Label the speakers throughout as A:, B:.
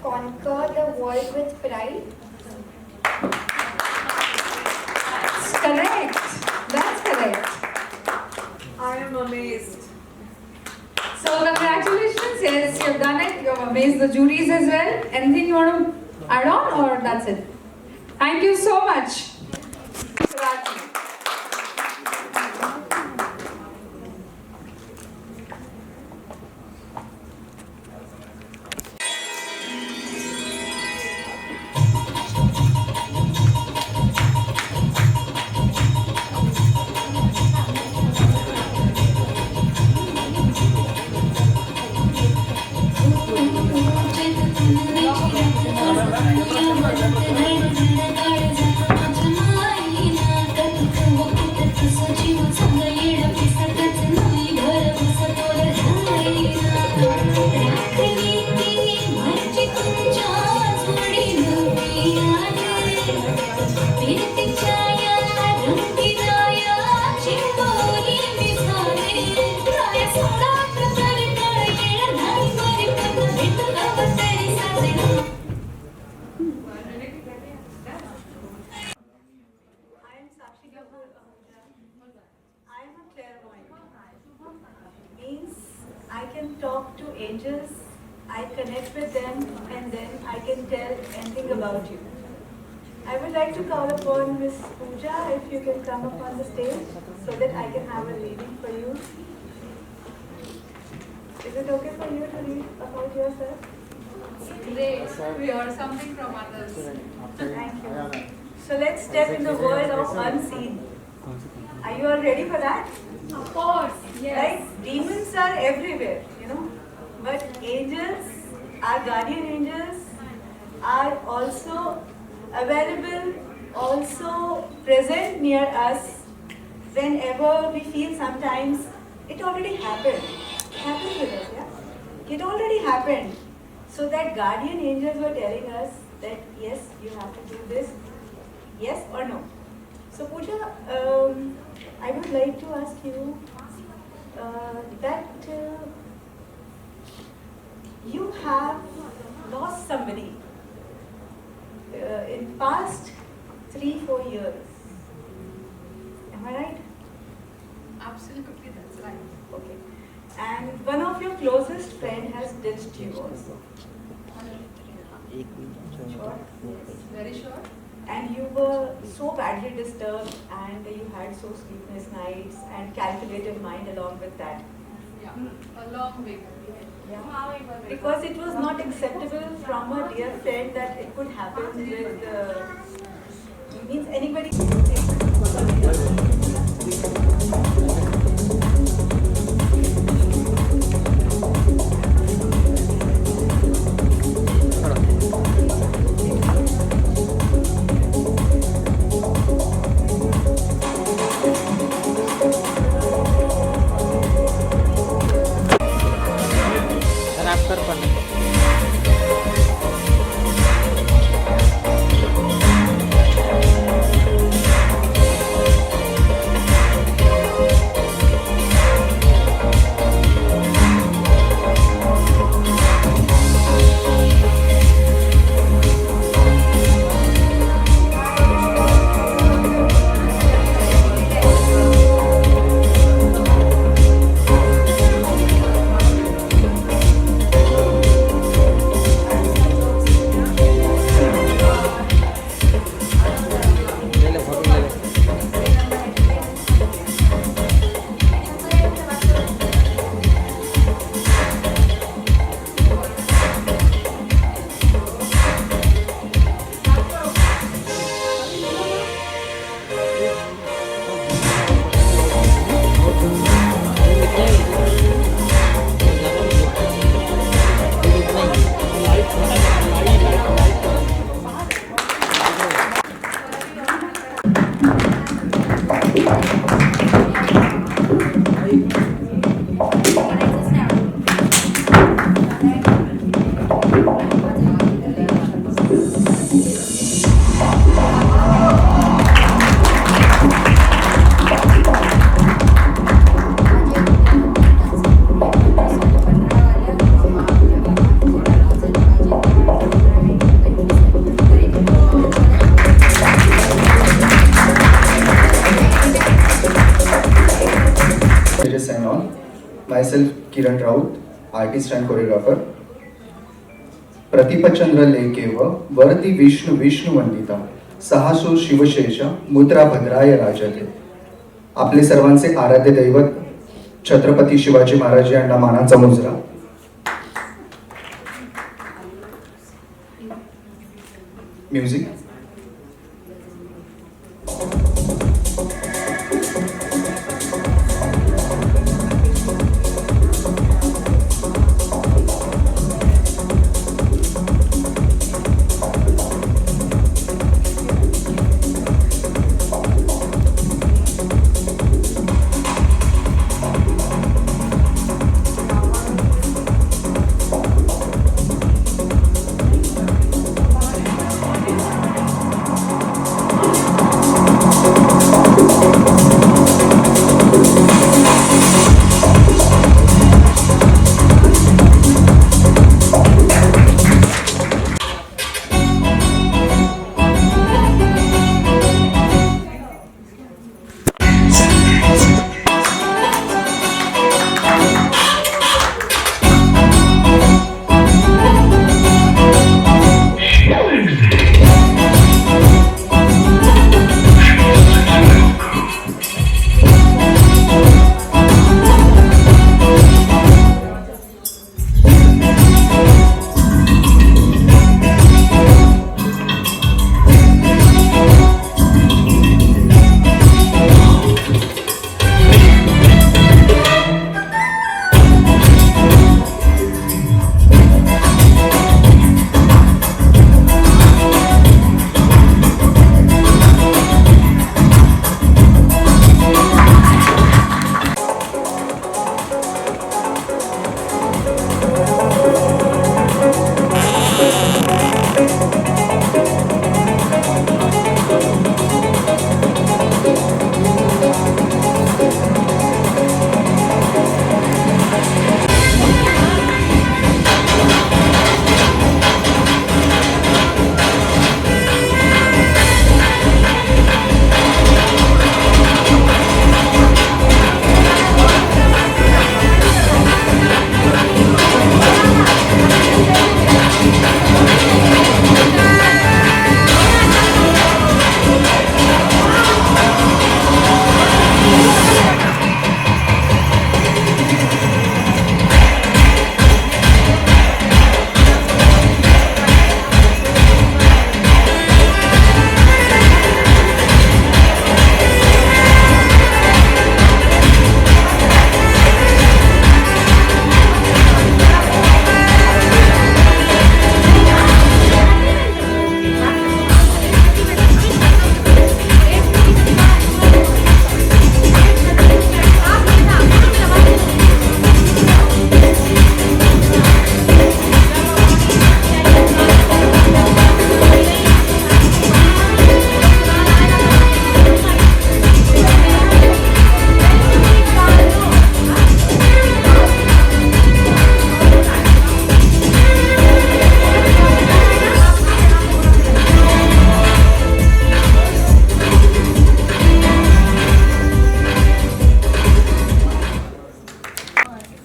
A: conquer the world with pride?
B: That's correct. That's correct.
C: I am amazed.
B: So congratulations. Yes, you've done it. You've amazed the juries as well. Anything you want to add on, or that's it? Thank you so much. Rati.
C: I am a clairvoyant. Means I can talk to angels, I connect with them, and then I can tell anything about you. I would like to call upon Miss Pooja, if you can come up on the stage so that I can have a reading for you. Is it okay for you to read about yourself?
B: Great. We heard something from others.
C: Thank you. So let's step in the world of unseen. Are you all ready for that?
B: Of course. Yes.
C: Right? Demons are everywhere, but angels, our guardian angels, are also available, also present near us whenever we feel sometimes it already happened. It happened with us, yeah? It already happened. So that guardian angels were telling us that yes, you have to do this, yes or no. So Pooja, I would like to ask you that you have lost somebody in past 3-4 years. Am I right?
B: Absolutely, that's right.
C: Okay. And one of your closest friend has ditched you also. Sure?
B: Very sure.
C: And you were so badly disturbed, and you had so sleepless nights and calculated mind along with that.
B: Yeah. A long way.
C: Yeah. Because it was not acceptable from a dear friend that it could happen with means anybody.
D: Kiran Raut, artist and choreographer. प्रतिपचंद्र लेकेव वरती विष्णू विष्णू वंदिता सहासूर शिवशेष मुद्रा भद्राय राजते. आपले सर्वांचे आराध्य दैवत छत्रपती शिवाजी महाराज यांना मानाचा मुजरा. म्युझिक.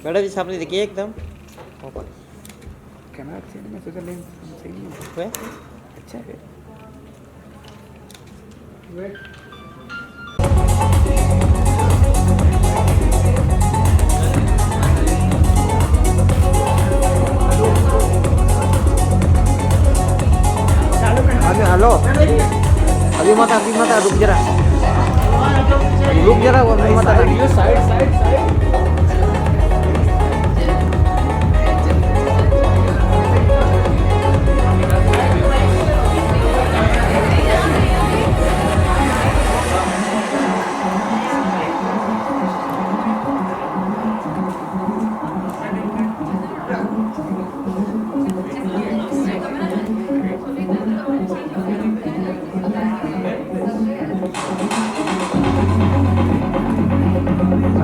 E: मैडम जी सामने देखिए एकदम
F: कैमरा अच्छे में सोचा लेंस सही नहीं
E: वे
F: अच्छा है.
E: हेलो अभी मत रुक जरा अभी मत
F: साइड साइड साइड.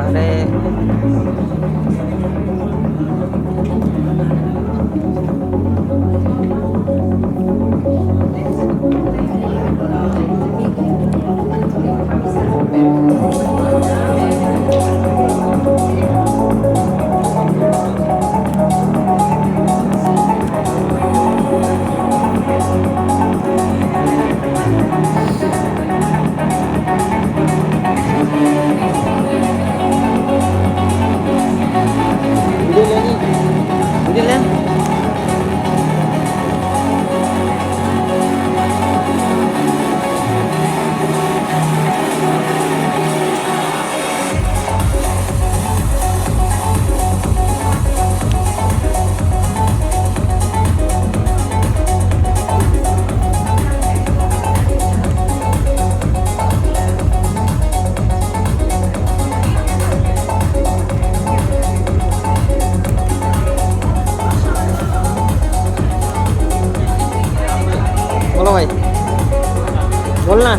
E: अरे बोलो भाई, बोलना।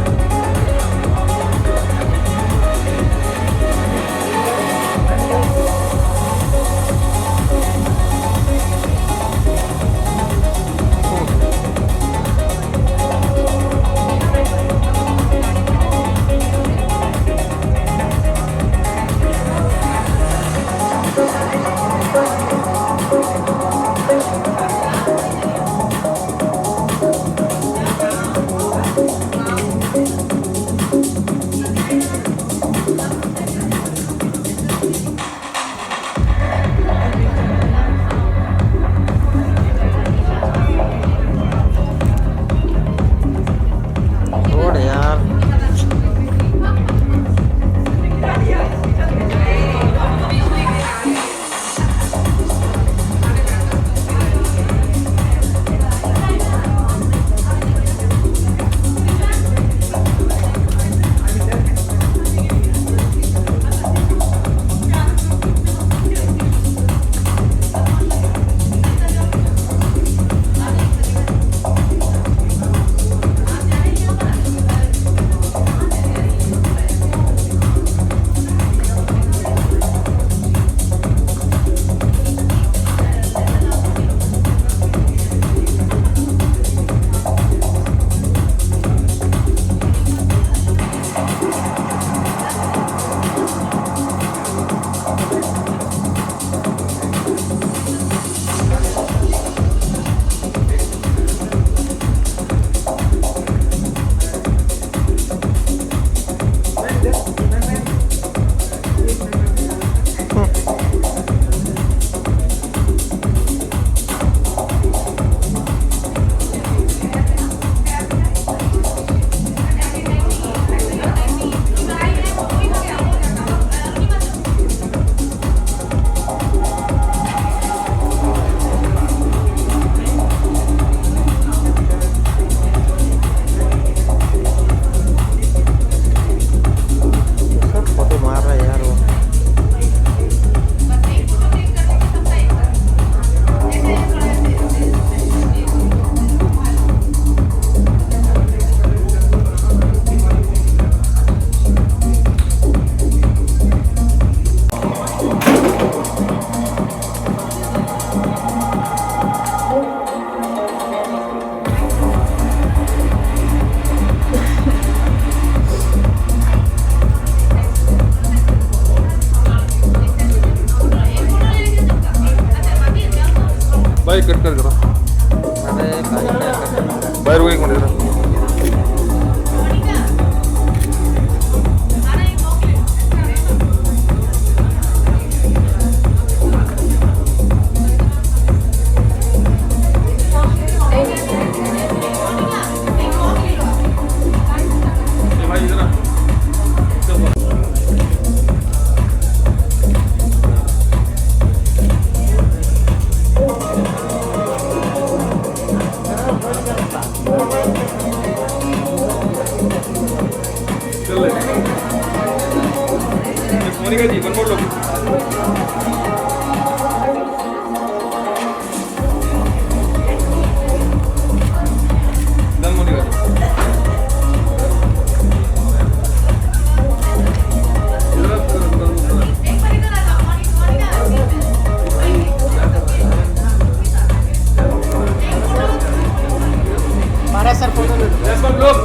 E: छोड़ यार। फोटो मार रहा है यार वो।
F: भाई कट कर जरा,
E: अरे भाई क्या कर रहा है?
F: बाहर एक मिनट जरा। भाई जरा चल मोनिका जी वन मोर लोग डन मोनिका जी
E: महाराज सर फोटो ले लो।
F: यस लोग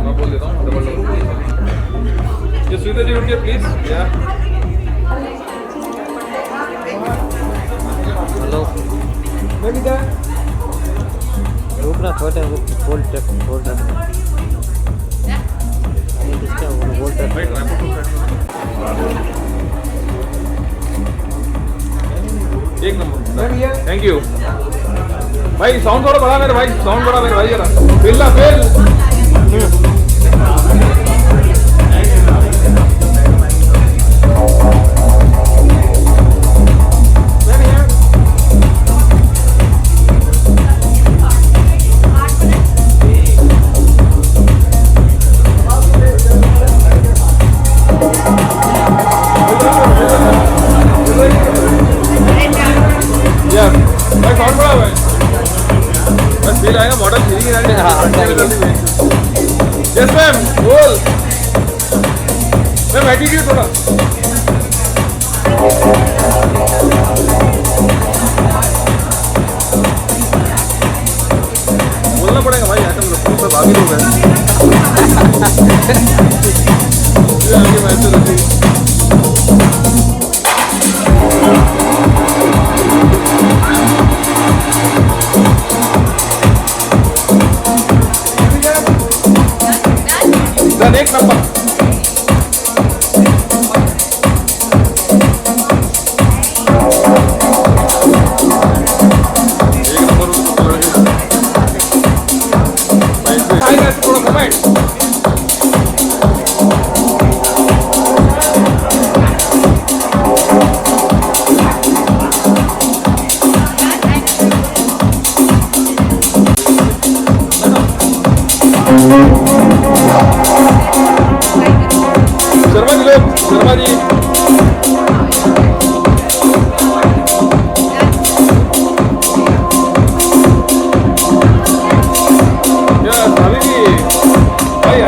F: मैं बोल देता हूँ डबल ये सुविधा जी उठिए प्लीज या
E: हेलो रुकना छोटे बोल टैप बोल टैप किसका बोल टैप
F: भाई एक नंबर थैंक यू भाई साउंड थोड़ा बढ़ा मेरे भाई साउंड बढ़ा मेरे भाई जरा फिल ना फिल यस मैम बोल मैम एटीट्यूड थोड़ा बोलना पड़ेगा भाई आइटम लोग सब आगे लोग हैं आगे मैच तो रखी डन एक नंबर थोड़ा कमेंट शर्मा जी लोग शर्मा जी क्या भाभी जी भाई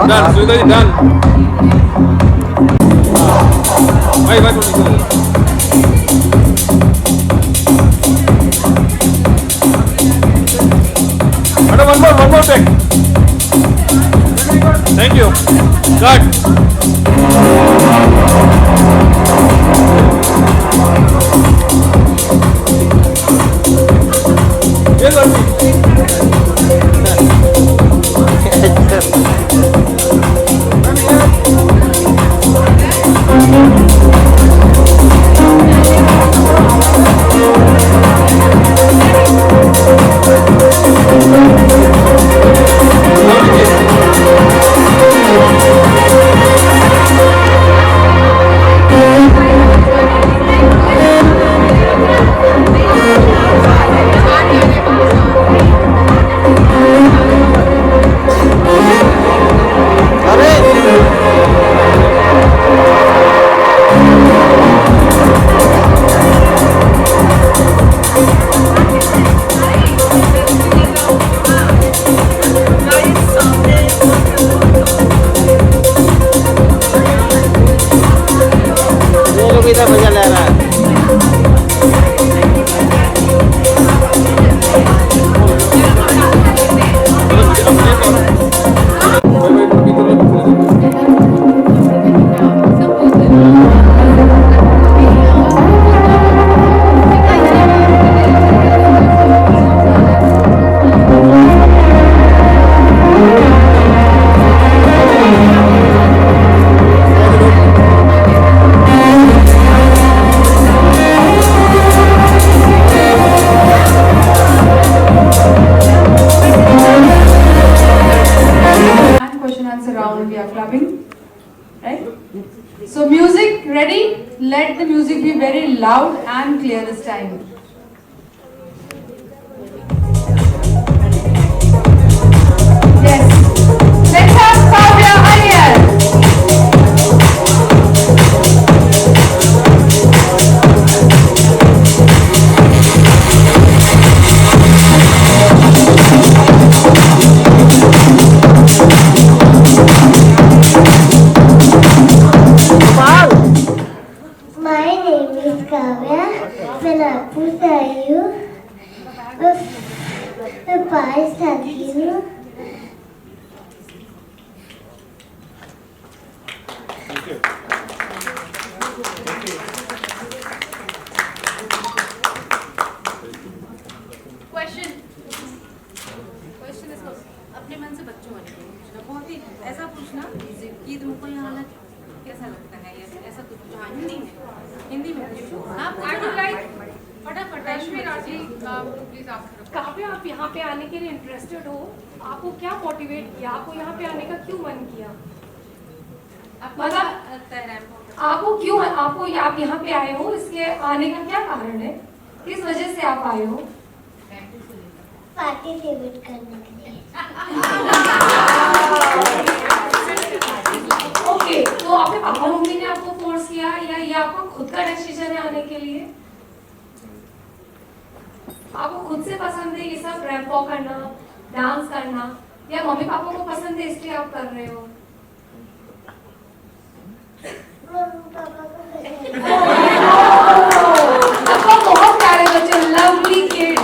F: डन सुविधा जी डन भाई भाई थोड़ी madam one more take thank you cut ये
E: इधर मजा ले रहा है
B: round we are clapping, right? So music ready? Let the music be very loud and clear this time. Yes. Let's have Kavya Iyer.
G: My name is Kavya. When I put you, the pies have you.
H: Question इसको अपने मन से बच्चों वाले को पूछना, बहुत ही ऐसा पूछना इजी ईद मुझको यहाँ आना कैसा लगता है? ऐसा कुछ हाँ हिंदी में पूछो आप। आई वुड लाइक फटाफट रश्मि राजी प्लीज आप
I: काव्य, आप यहाँ पे आने के लिए इंटरेस्टेड हो? आपको क्या मोटिवेट किया? आपको यहाँ पे आने का क्यों मन किया? मतलब आपको आप यहाँ पे आए हो, इसके आने का क्या कारण है? किस वजह से आप आए हो?
G: पार्टिसिपेट करने के लिए।
I: ओके, तो आपके पापा मम्मी ने आपको फोर्स किया या ये आपका खुद का डिसीजन है आने के लिए? आपको खुद से पसंद है ये सब रैंप वॉक करना, डांस करना, या मम्मी पापा को पसंद है इसलिए आप कर रहे हो?
G: मम्मी पापा को
I: आपका बहुत प्यारे बच्चे, lovely kid.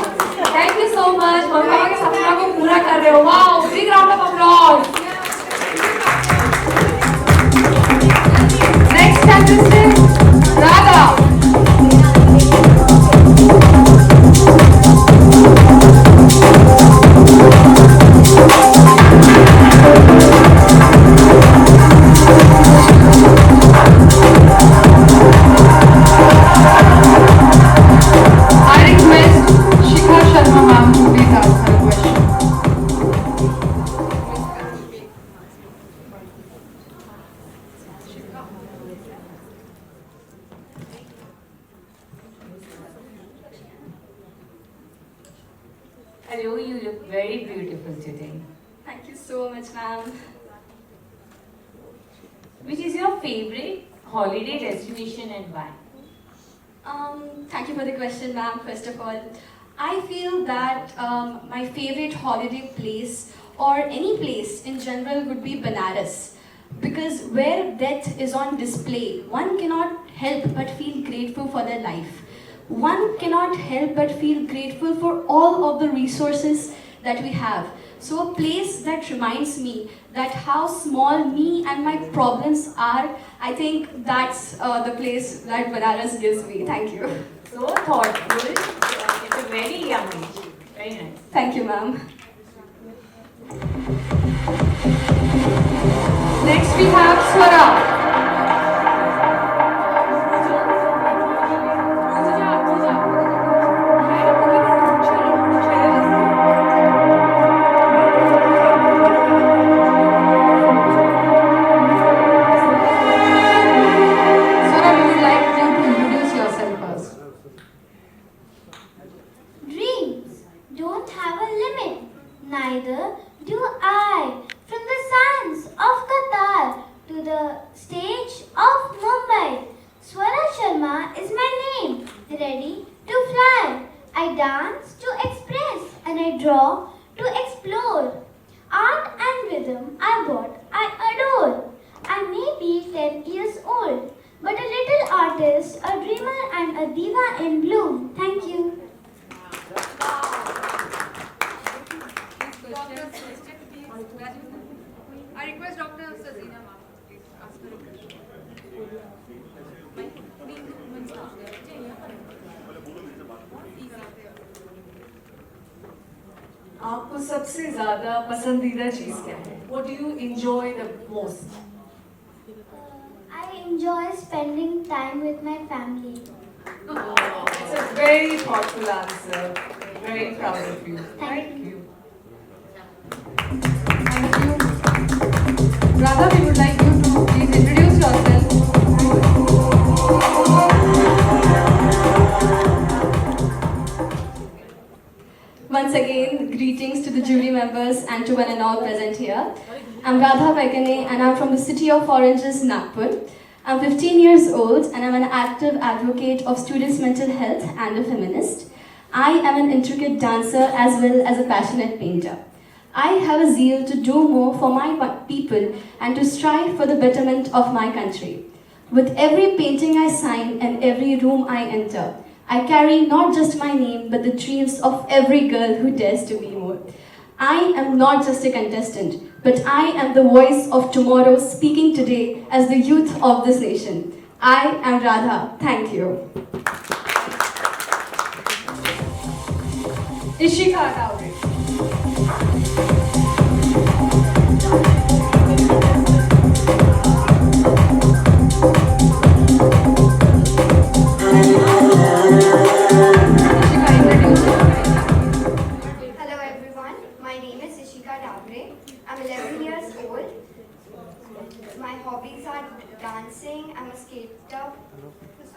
I: Thank you so much, mummy papa के सपना को पूरा कर रहे हो। Wow, big round of applause. Next contestant Radha.
J: Hello, you look very beautiful today.
H: Thank you so much, ma'am.
J: Which is your favorite holiday destination and why?
H: Thank you for the question, ma'am. First of all, I feel that my favorite holiday place or any place in general would be Banaras, because where death is on display, one cannot help but feel grateful for their life. One cannot help but feel grateful for all of the resources that we have. So a place that reminds me that how small me and my problems are, I think that's the place that Banaras gives me. Thank you.
J: So thoughtful. It's a very young age. Very nice.
H: Thank you, ma'am.
B: Next we have Swara.
G: Dreams don't have a limit, neither do I. From the sands of Qatar to the stage of Mumbai, Swara Sharma is my name, ready to fly. I dance to express and I draw to explore. Art and rhythm I bought, I adore. I may be 10 years old, but a little artist, a dreamer and a diva in bloom. Thank you.
B: I request Dr. Sazina ma'am, please ask her a question.
C: आपको सबसे ज्यादा पसंदीदा चीज क्या है? What do you enjoy the most?
G: I enjoy spending time with my family.
C: It's a very thoughtful answer. Very proud of you.
G: Thank
C: you.
B: Thank you. Radha, we would like you to please introduce yourself.
H: Once again, greetings to the jury members and to one and all present here. I'm Radha Vaikane and I'm from the city of Oranges, Nagpur. I'm 15 years old and I'm an active advocate of students' mental health and a feminist. I am an intricate dancer as well as a passionate painter. I have a zeal to do more for my people and to strive for the betterment of my country. With every painting I sign and every room I enter, I carry not just my name but the dreams of every girl who dares to be more. I am not just a contestant, but I am the voice of tomorrow speaking today as the youth of this nation. I am Radha. Thank you.
B: Ishika Dowry.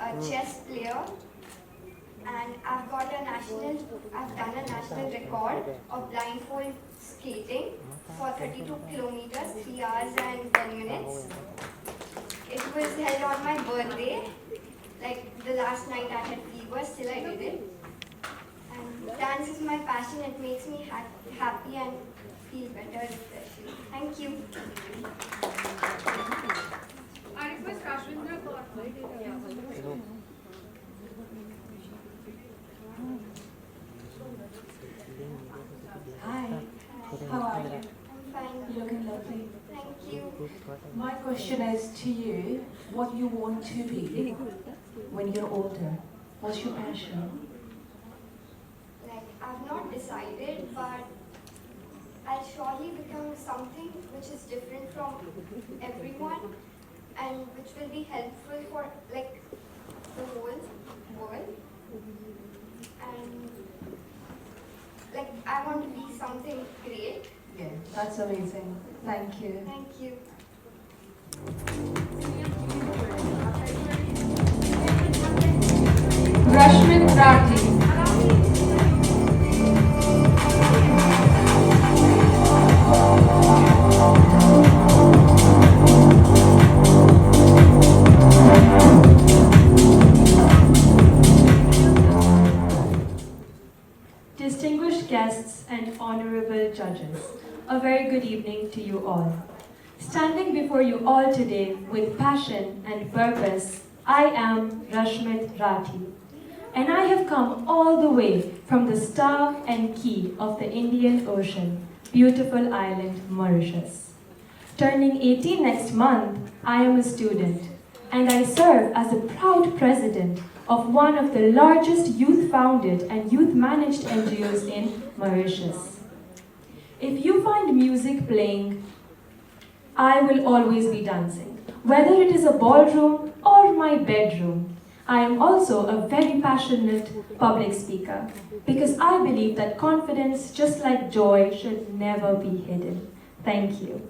A: a chess player, and I've done a national record of blindfold skating for 32 kilometers, 3 hours and 10 minutes. It was held on my birthday. Like the last night I had fever, still I did it. And dance is my passion. It makes me happy and feel better especially. Thank you.
B: I request Rashmindra for
J: Hi, how are you?
A: I'm fine.
J: You're looking lovely.
A: Thank you.
J: My question is to you, what you want to be when you're older? What's your passion?
A: Like I've not decided, but I'll surely become something which is different from everyone and which will be helpful for like the whole world. And like I want to be something great.
J: Yeah, that's amazing. Thank you.
A: Thank you.
B: Rashmit Rathi.
H: Distinguished guests and honorable judges, a very good evening to you all. Standing before you all today with passion and purpose, I am Rashmit Rathi, and I have come all the way from the star and key of the Indian Ocean, beautiful island Mauritius. Turning 18 next month, I am a student, and I serve as a proud president of one of the largest youth-founded and youth-managed NGOs in Mauritius. If you find music playing, I will always be dancing, whether it is a ballroom or my bedroom. I am also a very passionate public speaker because I believe that confidence, just like joy, should never be hidden. Thank you.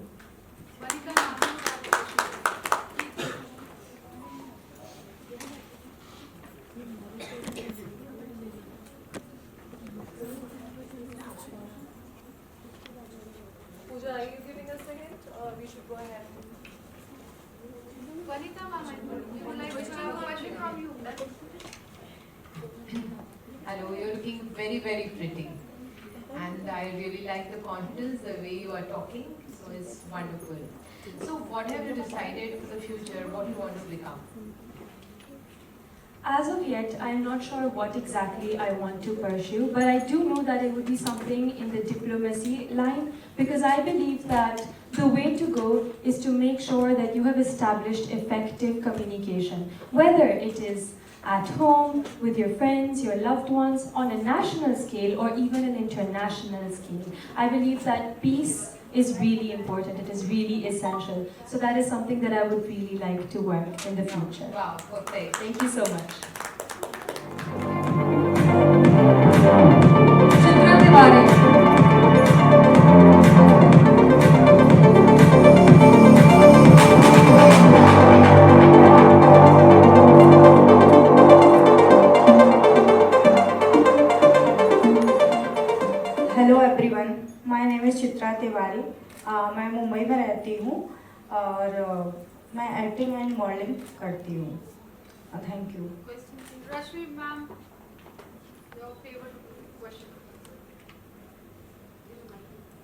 C: Pooja, are you giving us a hint or we should go ahead?
B: Vanita ma'am, we would like to have a question from you.
J: Hello, you're looking very, very pretty. And I really like the confidence, the way you are talking. So it's wonderful. So what have you decided for the future? What you want to become?
H: As of yet, I am not sure what exactly I want to pursue, but I do know that it would be something in the diplomacy line because I believe that the way to go is to make sure that you have established effective communication, whether it is at home, with your friends, your loved ones, on a national scale or even an international scale. I believe that peace is really important, it is really essential. So that is something that I would really like to work in the future.
J: Wow, perfect.
H: Thank you so much.
B: Chitra Tiwari.
K: Hello everyone, my name is Chitra Tiwari. मैं मुंबई में रहती हूँ और मैं acting and modelling करती हूँ। Thank you.
B: Rashmi ma'am, your favorite question.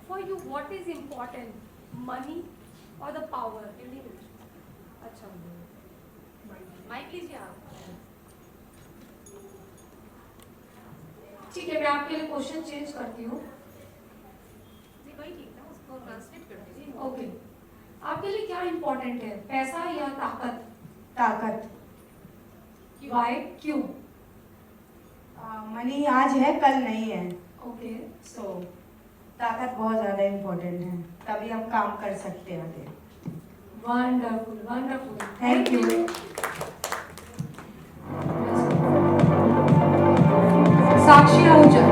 I: For you, what is important? Money or the power? अच्छा, mic लीजिए आप। ठीक है, मैं आपके लिए क्वेश्चन चेंज करती हूँ।
B: वही ठीक था, उसको ट्रांसलेट कर दीजिए।
I: ओके, आपके लिए क्या इम्पोर्टेंट है, पैसा या ताकत?
K: ताकत।
I: वाई, क्यों?
K: मनी आज है, कल नहीं है।
I: ओके,
K: सो ताकत बहुत ज़्यादा इम्पोर्टेंट है, तभी हम काम कर सकते हैं आगे।
I: Wonderful, wonderful.
K: Thank you.
B: Sakshi Ahuja.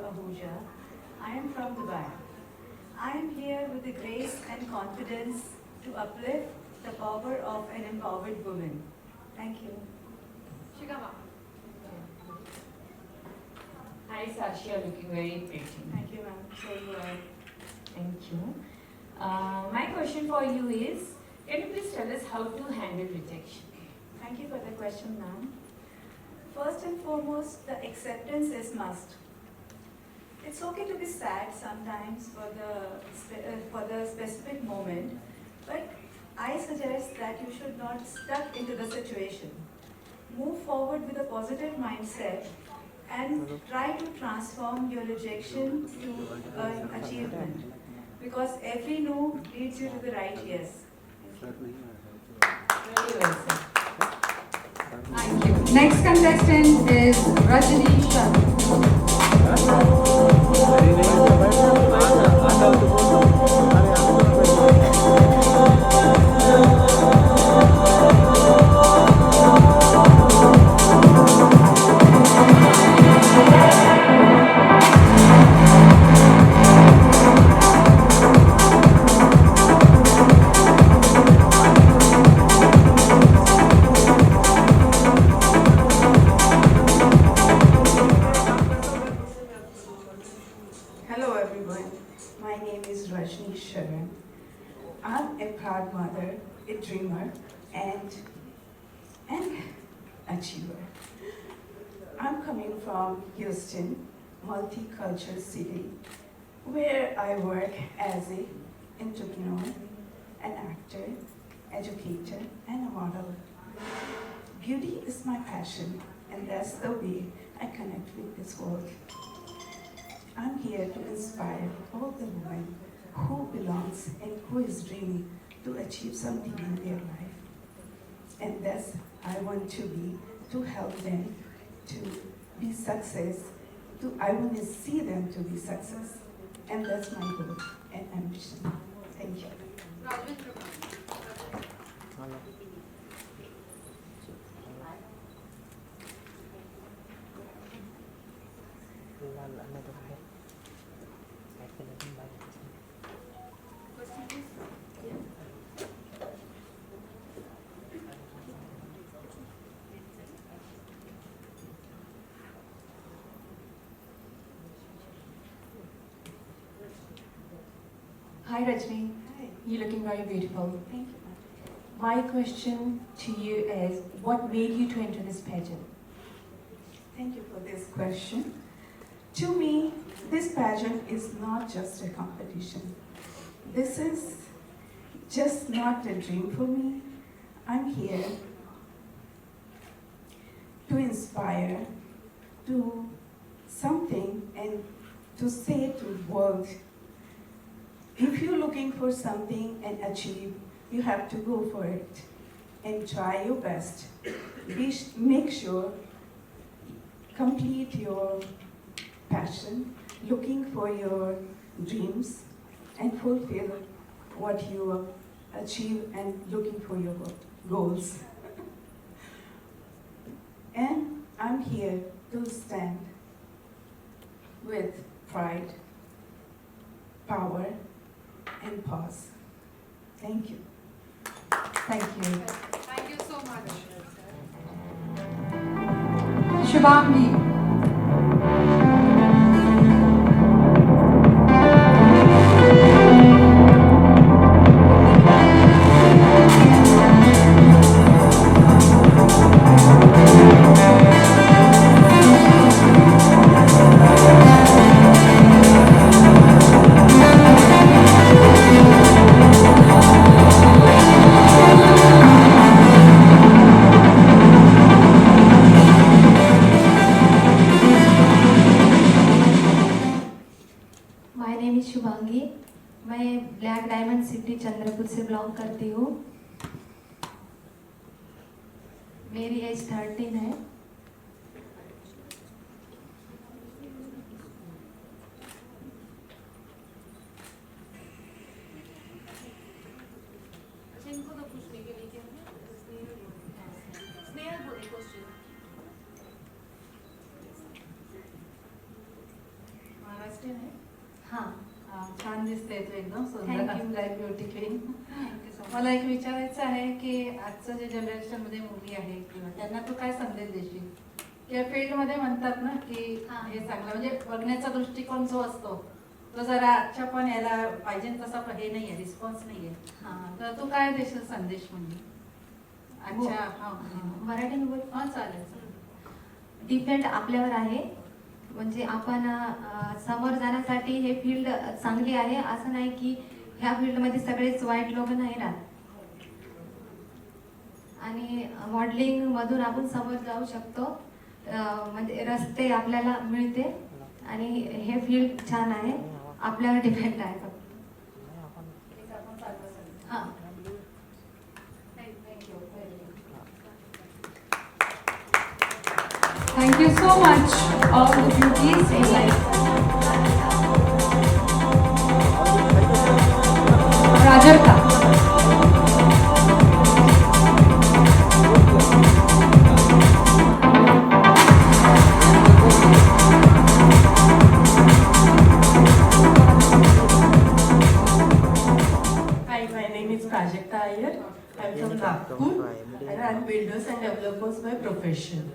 C: Ahuja. I am from Dubai. I am here with the grace and confidence to uplift the power of an empowered woman. Thank you.
I: Shigama.
J: Hi Sasha, looking very pretty.
C: Thank you, ma'am. So you are.
J: Thank you. My question for you is, can you please tell us how to handle rejection?
C: Thank you for the question, ma'am. First and foremost, the acceptance is must. It's okay to be sad sometimes for the specific moment, but I suggest that you should not stuck into the situation. Move forward with a positive mindset and try to transform your rejection to an achievement, because every no leads you to the right yes.
J: Very well said.
B: Thank you. Next contestant is Rajni Sharma.
K: Hello everyone, my name is Rajni Sharan. I'm a proud mother, a dreamer, and an achiever. I'm coming from Houston, multicultural city, where I work as an entrepreneur, an actor, educator, and a model. Beauty is my passion, and that's the way I connect with this world. I'm here to inspire all the women who belongs and who is dreaming to achieve something in their life. And that's I want to be, to help them to be success. I want to see them to be success. And that's my goal and ambition. Thank you.
L: Hi Rajni,
K: Hi.
L: you're looking very beautiful.
K: Thank you.
L: My question to you is, what made you to enter this pageant?
K: Thank you for this question. To me, this pageant is not just a competition. This is just not a dream for me. I'm here to inspire, to something, and to say to the world, if you're looking for something and achieve, you have to go for it and try your best. Make sure complete your passion, looking for your dreams, and fulfill what you achieve and looking for your goals. And I'm here to stand with pride, power, and pause. Thank you.
B: Thank you.
I: Thank you so much.
B: Shubhangi.
M: My name is Shubhangi. मैं black diamond city Chandrapur से belong करती हूँ. मेरी as 13 है.
I: इनको तो पूछने के लिए क्या स्नेहल बोले क्वेश्चन.
N: क्वेश्चन है
M: हां
N: छान दिसते तू एकदम सुंदर
M: Thank you.
N: असलाय ब्युटी क्वीन
M: थँक्यू सो
N: मला एक विचारायचं आहे की आजचं जे जनरेशनमध्ये मुली आहे किंवा त्यांना तू काय संदेश देशील या फील्डमध्ये म्हणतात ना की हे चांगलं म्हणजे बघण्याचा दृष्टिकोन जो असतो तो जरा आजच्या पण याला पाहिजे तसा हे नाही आहे रिस्पॉन्स नाही आहे तर तू काय देशील संदेश म्हणजे अच्छा
M: मराठीने बोल
N: चालेल
M: डिपेंड आपल्यावर आहे म्हणजे आपण समोर जाण्यासाठी हे फील्ड चांगली आहे असं नाही की ह्या फील्डमध्ये सगळेच वाईट लोक नाही राहत आणि मॉडेलिंग मधून आपण समोर जाऊ शकतो म्हणजे रस्ते आपल्याला मिळते आणि हे फील्ड छान आहे आपल्यावर डिपेंड आहे फक्त हां
B: Thank you so much, all the beauties in life. Rajarka.
L: Hi, my name is Prajakta Iyer. I'm from Nagpur and I'm builders and developers by profession.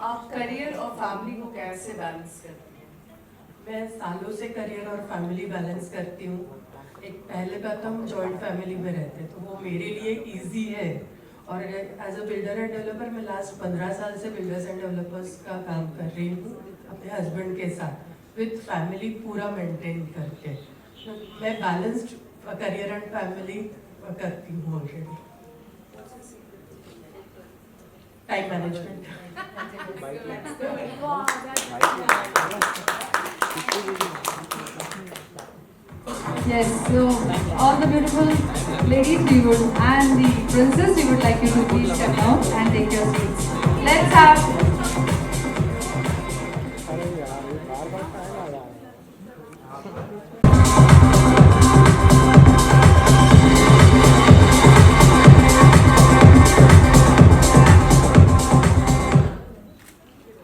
L: आप करियर और फैमिली को कैसे बैलेंस करते हैं? मैं सालों से करियर और फैमिली बैलेंस करती हूँ। एक पहले का तो हम जॉइंट फैमिली में रहते तो वो मेरे लिए इजी है और as a builder and developer मैं लास्ट 15 साल से बिल्डर्स एंड डेवलपर्स का काम कर रही हूँ अपने हस्बैंड के साथ विद फैमिली पूरा मेंटेन करके। तो मैं बैलेंस्ड करियर एंड फैमिली करती हूँ already. Time management.
B: Yes, so all the beautiful ladies we would and the princess we would like you to please step down and take your seats. Let's have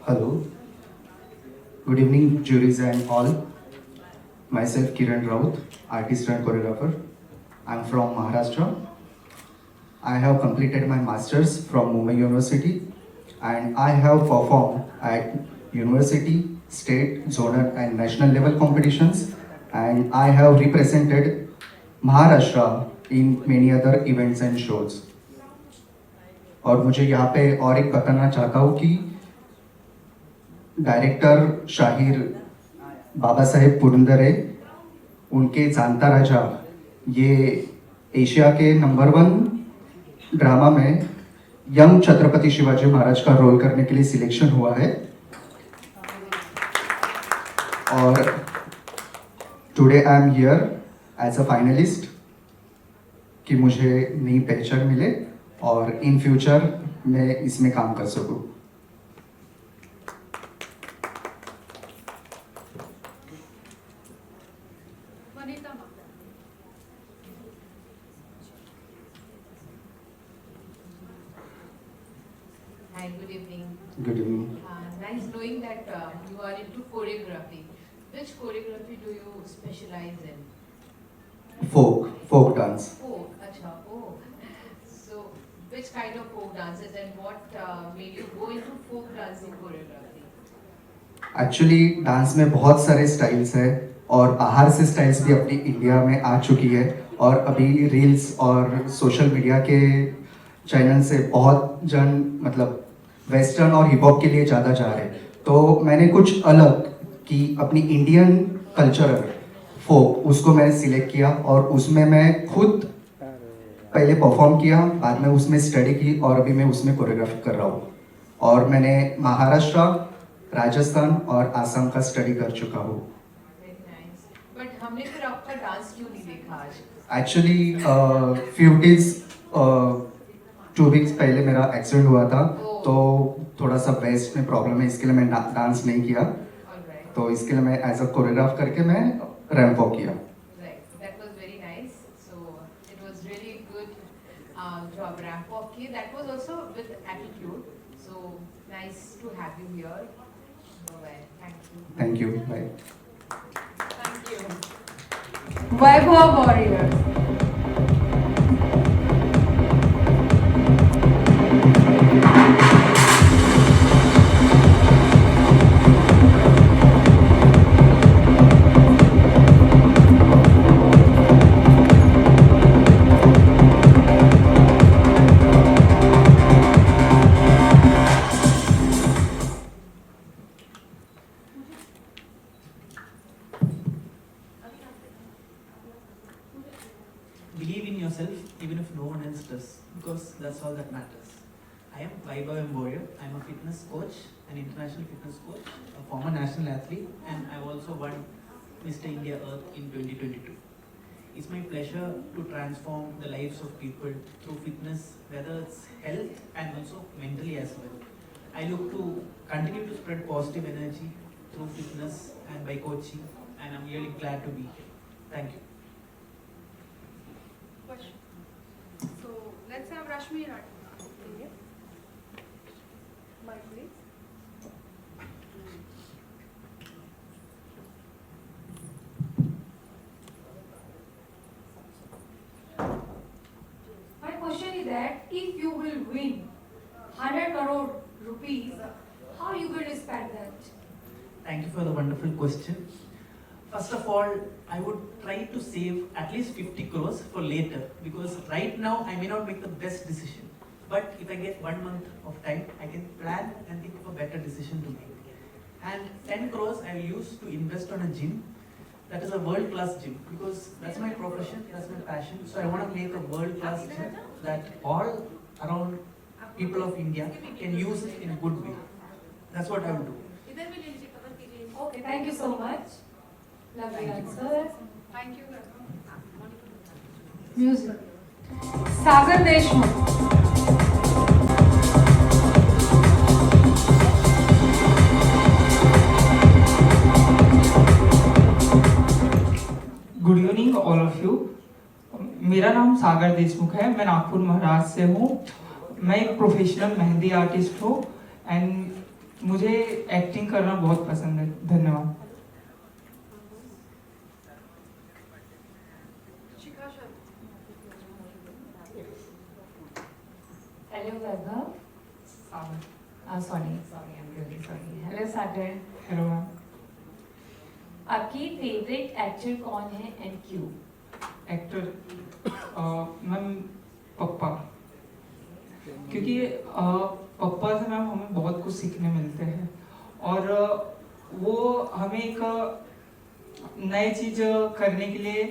D: Hello. Good evening, juries and all. Myself Kiran Raut, artist and choreographer. I'm from Maharashtra. I have completed my masters from Mumbai University and I have performed at university, state, zonal and national level competitions and I have represented Maharashtra in many other events and shows. और मुझे यहाँ पे और एक बताना चाहता हूँ कि डायरेक्टर शाहिर बाबा साहेब पुरंदरे उनके जानता राजा ये एशिया के नंबर 1 ड्रामा में यंग छत्रपति शिवाजी महाराज का रोल करने के लिए सिलेक्शन हुआ है और today I am here as a finalist कि मुझे नई पहचान मिले और इन फ्यूचर मैं इसमें काम कर सकूं।
J: Hi, good evening.
D: Good evening.
J: Nice knowing that you are into choreography. Which choreography do you specialize in?
D: Folk dance.
J: Folk, acha, oh. So, which kind of folk dances and what made you go into folk dancing choreography?
D: Actually dance में बहुत सारे styles है और बाहर से styles भी अपनी India में आ चुकी है और अभी रील्स और सोशल मीडिया के चैनल से बहुत जन मतलब वेस्टर्न और हिप हॉप के लिए ज़्यादा जा रहे हैं। तो मैंने कुछ अलग कि अपनी इंडियन कल्चरल फोक उसको मैंने सिलेक्ट किया और उसमें मैं खुद पहले परफॉर्म किया, बाद में उसमें स्टडी की और अभी मैं उसमें कोरियोग्राफी कर रहा हूँ। और मैंने महाराष्ट्र, राजस्थान और आसाम का स्टडी कर चुका हूँ।
J: बट हमने फिर आपका डांस क्यों नहीं देखा आज?
D: एक्चुअली फ्यू डेज 2 वीक्स पहले मेरा एक्सीडेंट हुआ था तो थोड़ा सा वेस्ट में प्रॉब्लम है, इसके लिए मैं डांस नहीं किया। तो इसके लिए मैं एज अ कोरियोग्राफ करके मैं रैंप वॉक किया।
J: That was very nice. So it was really good job, Rampocky. That was also with attitude. So nice to have you here. Bye. Thank you.
D: Thank you. Bye.
J: Thank you.
B: Vaibhav Warrior.
O: Believe in yourself even if no one else does, because that's all that matters. I am Vaibhav Warrior. I'm a fitness coach, an international fitness coach, a former national athlete, and I've also won Mr. India Earth in 2022. It's my pleasure to transform the lives of people through fitness, whether it's health and also mentally as well. I look to continue to spread positive energy through fitness and by coaching, and I'm really glad to be here. Thank you.
I: Question. So let's have Rashmi Rathi. Okay. Mic, please.
P: My question is that if you will win 100 crore rupees, how you going to spend that?
O: Thank you for the wonderful question. First of all, I would try to save at least 50 crores for later, because right now I may not make the best decision. But if I get 1 month of time, I can plan and think of a better decision to make. And 10 crores I will use to invest on a gym. That is a world-class gym, because that's my profession, that's my passion. So I want to make a world-class gym that all around people of India can use it in a good way. That's what I will do.
P: Okay, thank you so much. Lovely answer.
I: Thank you.
B: Music. Sagar Deshmukh.
Q: Good evening all of you. मेरा नाम सागर देशमुख है, मैं नागपुर महाराष्ट्र से हूँ। मैं एक professional mehndi artist हूँ and मुझे एक्टिंग करना बहुत पसंद है। धन्यवाद।
R: Hello Vaibhav. Sorry, I'm really sorry. Hello Sagar.
Q: Hello ma'am.
R: आपकी फेवरेट एक्टर कौन है एंड क्यों?
Q: एक्टर मैम पप्पा, क्योंकि पप्पा से मैम हमें बहुत कुछ सीखने मिलते हैं और वो हमें एक नई चीज करने के लिए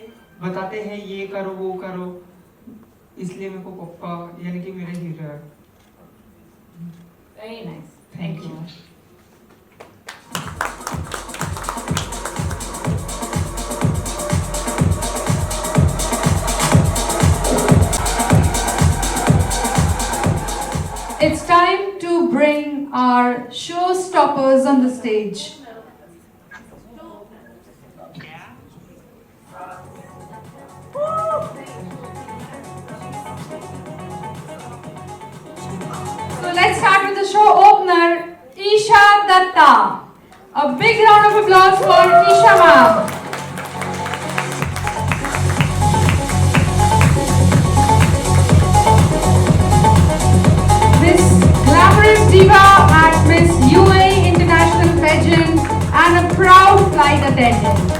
Q: बताते हैं, ये करो वो करो, इसलिए मेरे को पप्पा यानी कि मेरे हीरो है।
R: Very nice,
Q: thank you.
B: It's time to bring our showstoppers on the stage. So let's start with the show opener, Isha Datta. A big round of applause for Isha ma'am. This glamorous diva at Miss UAE International Pageant and a proud flight attendant.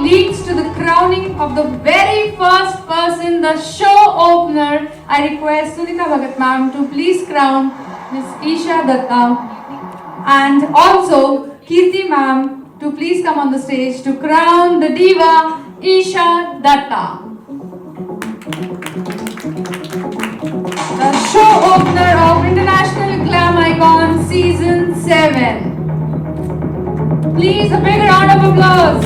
B: Leads to the crowning of the very first person, the show opener. I request Sunita Bhagat ma'am to please crown Miss Isha Datta, and also Kirti ma'am to please come on the stage to crown the diva Isha Datta. The show 7. Please, a big round of applause.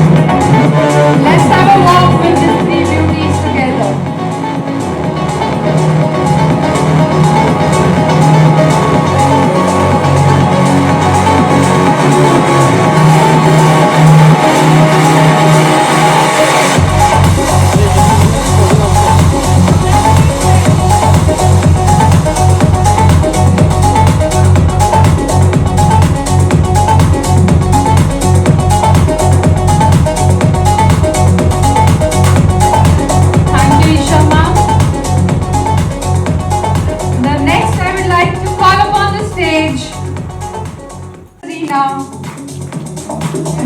B: Let's have a walk with these three beauties together. Thank you, Isha ma'am. The next I would like to call upon the stage Rina,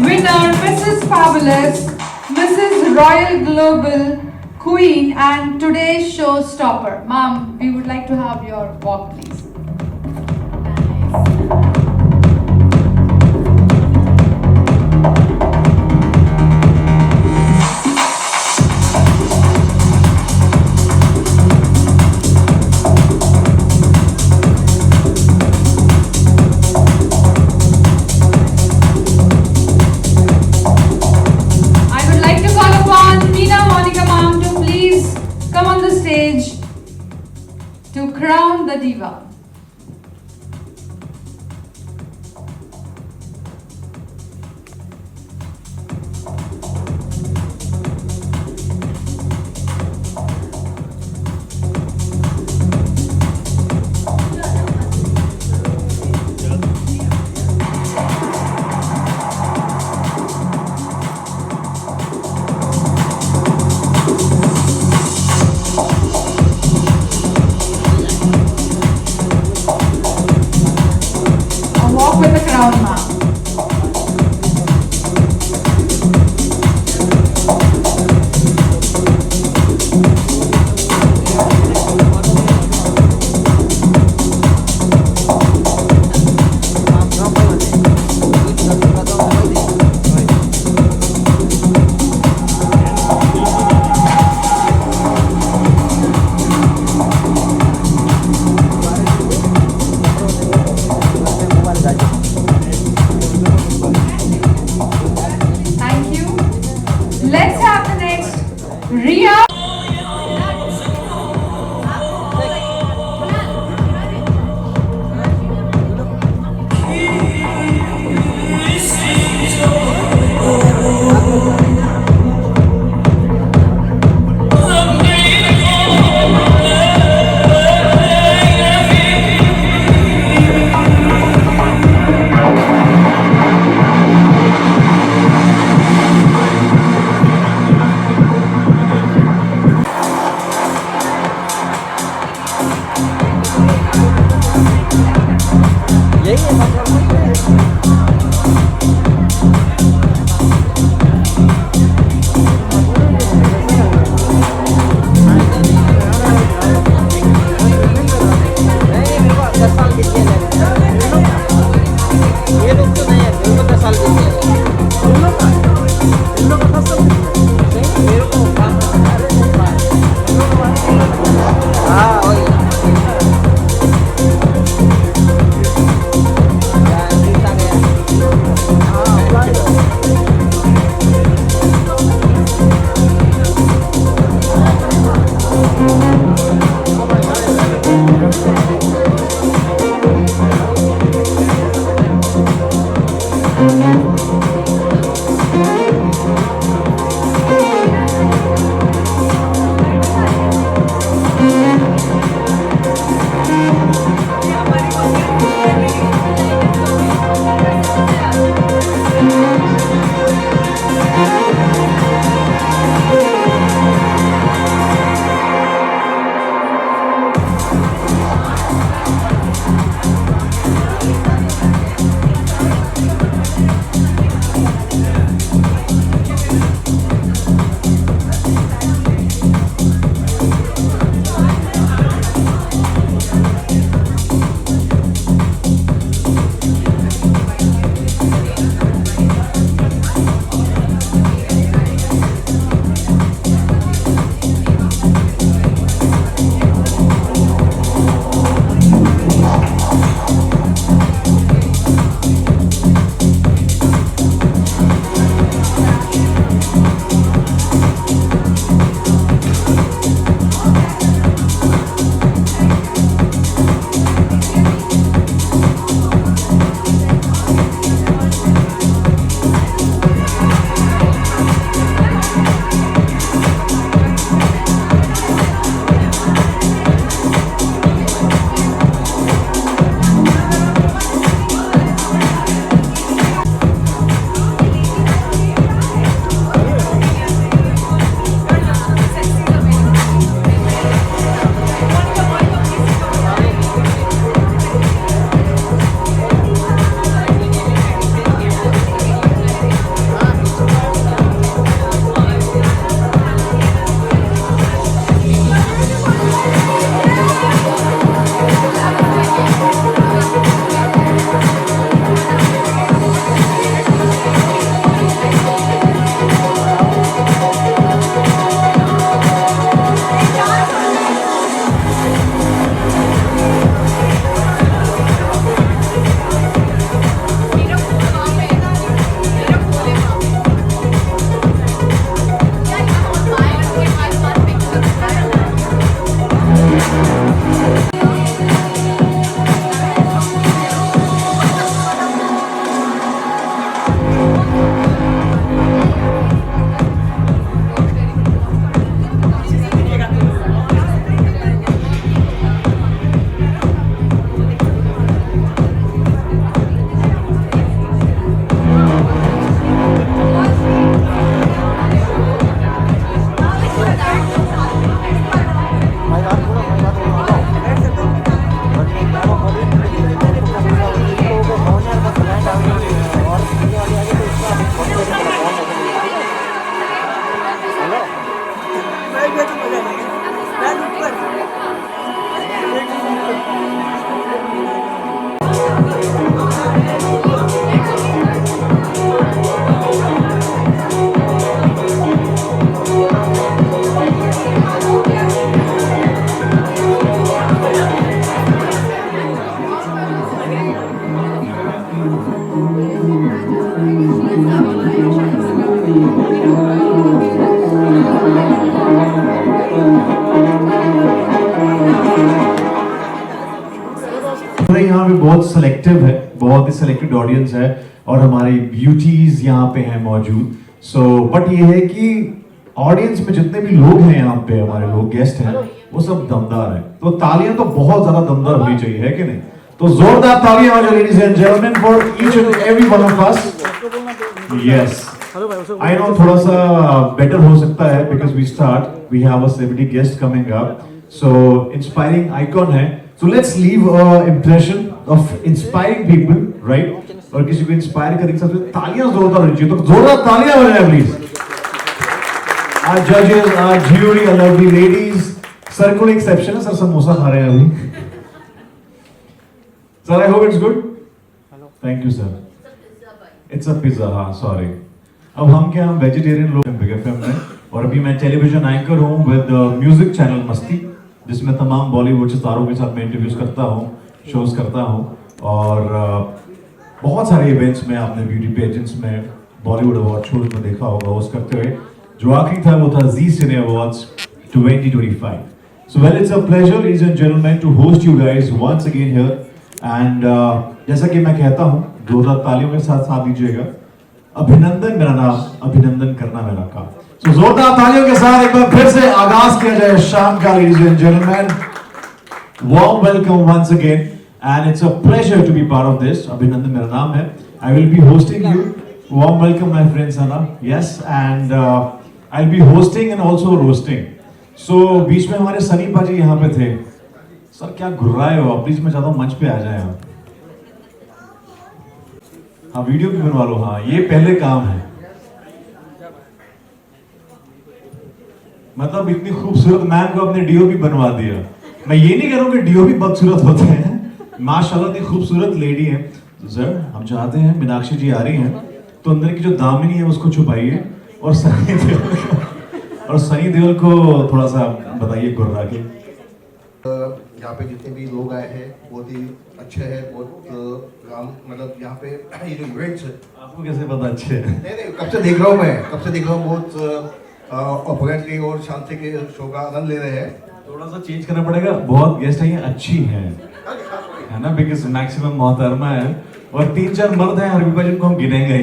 B: winner Mrs. Fabulous, Mrs. Royal Global Queen and today's showstopper. Ma'am, we would like to have your walk please. I would like to call upon Meena Monica ma'am to please come on the stage to crown the diva. A walk with the crown ma'am. Thank you. Let's have the next Ria.
S: Selective है, बहुत ही selected audience है और हमारी beauties यहाँ पे हैं मौजूद. So but ये है कि ऑडियंस में जितने भी लोग हैं यहाँ पे, हमारे लोग गेस्ट हैं, वो सब दमदार हैं. तो तालियां तो बहुत ज्यादा दमदार होनी चाहिए, है कि नहीं? तो जोरदार तालियां हो जाए ladies and gentleman for each and every one of us. Yes, I know थोड़ा सा बेटर हो सकता है because we we have a celebrity guest coming up. So inspiring icon है. So let's leave a impression of inspiring people, right? और किसी को inspire करने के साथ तालियां जोरदार होनी चाहिए. तो जोरदार तालियां हो जाए please. Our judges, our jury, our lovely ladies. Sir को exception है, सर समोसा खा रहे हैं अभी. Sir, I hope it's good. Thank you, sir. It's a pizza, हाँ, sorry. अब हम क्या, हम वेजिटेरियन लोग हैं बिग एफएम में, और अभी मैं टेलीविजन एंकर हूँ विद म्यूजिक चैनल मस्ती, जिसमें तमाम बॉलीवुड सितारों के साथ मैं इंटरव्यूज करता हूँ, शोज करता हूँ, और बहुत सारे इवेंट्स में आपने ब्यूटी पेजेंट्स में, बॉलीवुड अवार्ड शोज में देखा होगा होस्ट करते हुए. जो आखिरी था वो था जी सिने awards 2025. So well, it's a pleasure, ladies and gentlemen, to host you guys once again here. And जैसा कि मैं कहता हूँ, जोरदार तालियों के साथ साथ दीजिएगा. अभिनंदन मेरा नाम, अभिनंदन करना मेरा काम. So जोरदार तालियों के साथ एक बार फिर से आगाज किया जाए शाम का, ladies and gentlemen. Warm welcome once again, and it's a pleasure to be part of this. अभिनंदन मेरा नाम है. I will be hosting you. Warm welcome, my friend Sana. Yes, and I'll be hosting and also roasting. So बीच में हमारे सनी पाजी यहाँ पे थे. सर क्या घुर्राए हो आप? प्लीज मैं चाहता हूँ मंच पे आ जाए आप. हाँ, वीडियो भी बनवा लो. हाँ, ये पहले काम है. मतलब इतनी खूबसूरत मैम को अपने डीओपी बनवा दिया. मैं ये नहीं कह रहा हूँ कि डीओपी बदसूरत होते हैं. माशाल्लाह इतनी खूबसूरत लेडी है. सर हम चाहते हैं मीनाक्षी जी आ रही हैं तो अंदर की जो दामिनी है उसको छुपाइए, और सनी देओल को थोड़ा सा बताइए गुर्रा के.
T: यहाँ पे जितने भी लोग आए हैं बहुत ही अच्छे हैं. बहुत मतलब यहाँ पे ये जो इवेंट्स है,
S: आपको कैसे पता अच्छे हैं?
T: नहीं, कब से देख रहा हूँ मैं, कब से देख रहा हूँ. बहुत ऑपरेटली और शांति के शो का आनंद ले रहे हैं.
S: थोड़ा सा चेंज करना पड़ेगा. बहुत गेस्ट हैं, अच्छी हैं, है ना? बिकॉज मैक्सिमम मोहतरमा है और 3-4 मर्द हैं, हर जिनको हम गिनेंगे.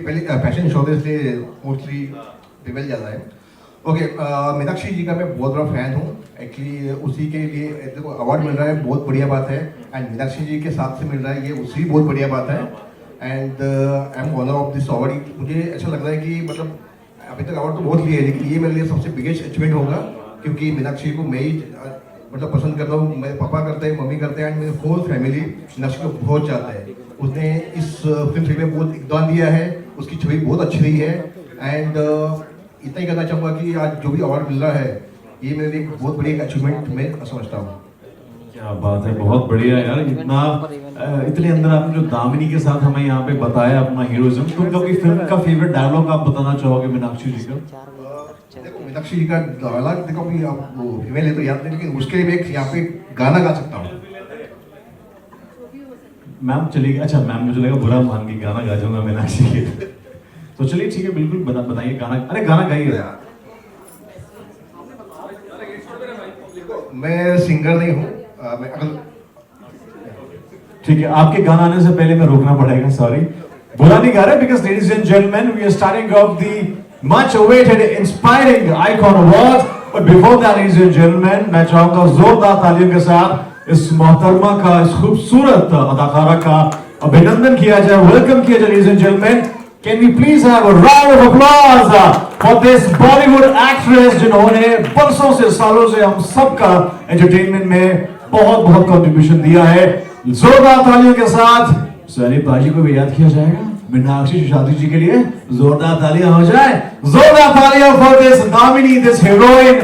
T: पहले फैशन शो इसलिए मोस्टली फीमेल ज़्यादा है. ओके, मीनाक्षी जी का मैं बहुत बड़ा फैन हूँ. एक्चुअली उसी के लिए देखो अवार्ड मिल रहा है, बहुत बढ़िया बात है. एंड मीनाक्षी जी के साथ से मिल रहा है, ये उसकी बहुत बढ़िया बात है. And I am honour of this award. मुझे ऐसा लग रहा है कि मतलब अभी तक अवार्ड तो बहुत लिए, लेकिन ये मेरे लिए सबसे बिगेस्ट अचीवमेंट होगा, क्योंकि मीनाक्षी को मैं ही मतलब पसंद करता हूँ. मेरे पापा करते हैं, मम्मी करते हैं, एंड मेरे होल फैमिली मीनाक्षी को बहुत चाहता है. उसने इस फिल्म में बहुत योगदान दिया है, उसकी छवि बहुत अच्छी रही है. एंड इतना ही कहना चाहूँगा कि आज जो भी अवार्ड मिल रहा है, ये मेरे लिए बहुत बड़ी अचीवमेंट मैं समझता हूँ.
S: क्या बात है, बहुत बढ़िया यार. इतने अंदर आपने जो दामिनी के साथ हमें यहाँ पे बताया अपना हीरोइज्म, तो कभी फिल्म का फेवरेट डायलॉग आप बताना चाहोगे मीनाक्षी जी का?
T: देखो मीनाक्षी जी का डायलॉग देखो, अभी आप वो फीमेल है तो याद नहीं, लेकिन उसके लिए मैं यहाँ पे गाना गा सकता हूँ.
S: मैम चलिए. अच्छा मैम, मुझे लगा बुरा मान के गाना गा जाऊंगा मीनाक्षी के. तो चलिए ठीक है, बिल्कुल बताइए गाना. अरे गाना गाइए.
T: मैं सिंगर नहीं हूँ.
S: ठीक है, आपके गाना आने से पहले मैं रोकना पड़ेगा, सॉरी. बुरा नहीं गा रहे, because ladies and gentleman we are starting off the much awaited inspiring icon award. But before that ladies and gentleman, मैं चाहूंगा जोरदार तालियों के साथ इस मोहतरमा का, इस खूबसूरत अदाकारा का अभिनंदन किया जाए, वेलकम किया जाए. Ladies and gentleman, can we please have a round of applause for this Bollywood actress, जिन्होंने बरसों से, सालों से हम सबका एंटरटेनमेंट में बहुत बहुत कंट्रीब्यूशन दिया है. जोरदार तालियों के साथ सनी पाजी को भी याद किया जाएगा. मीनाक्षी शादी जी के लिए जोरदार तालियां हो जाए. जोरदार तालियां for this nominee, this heroine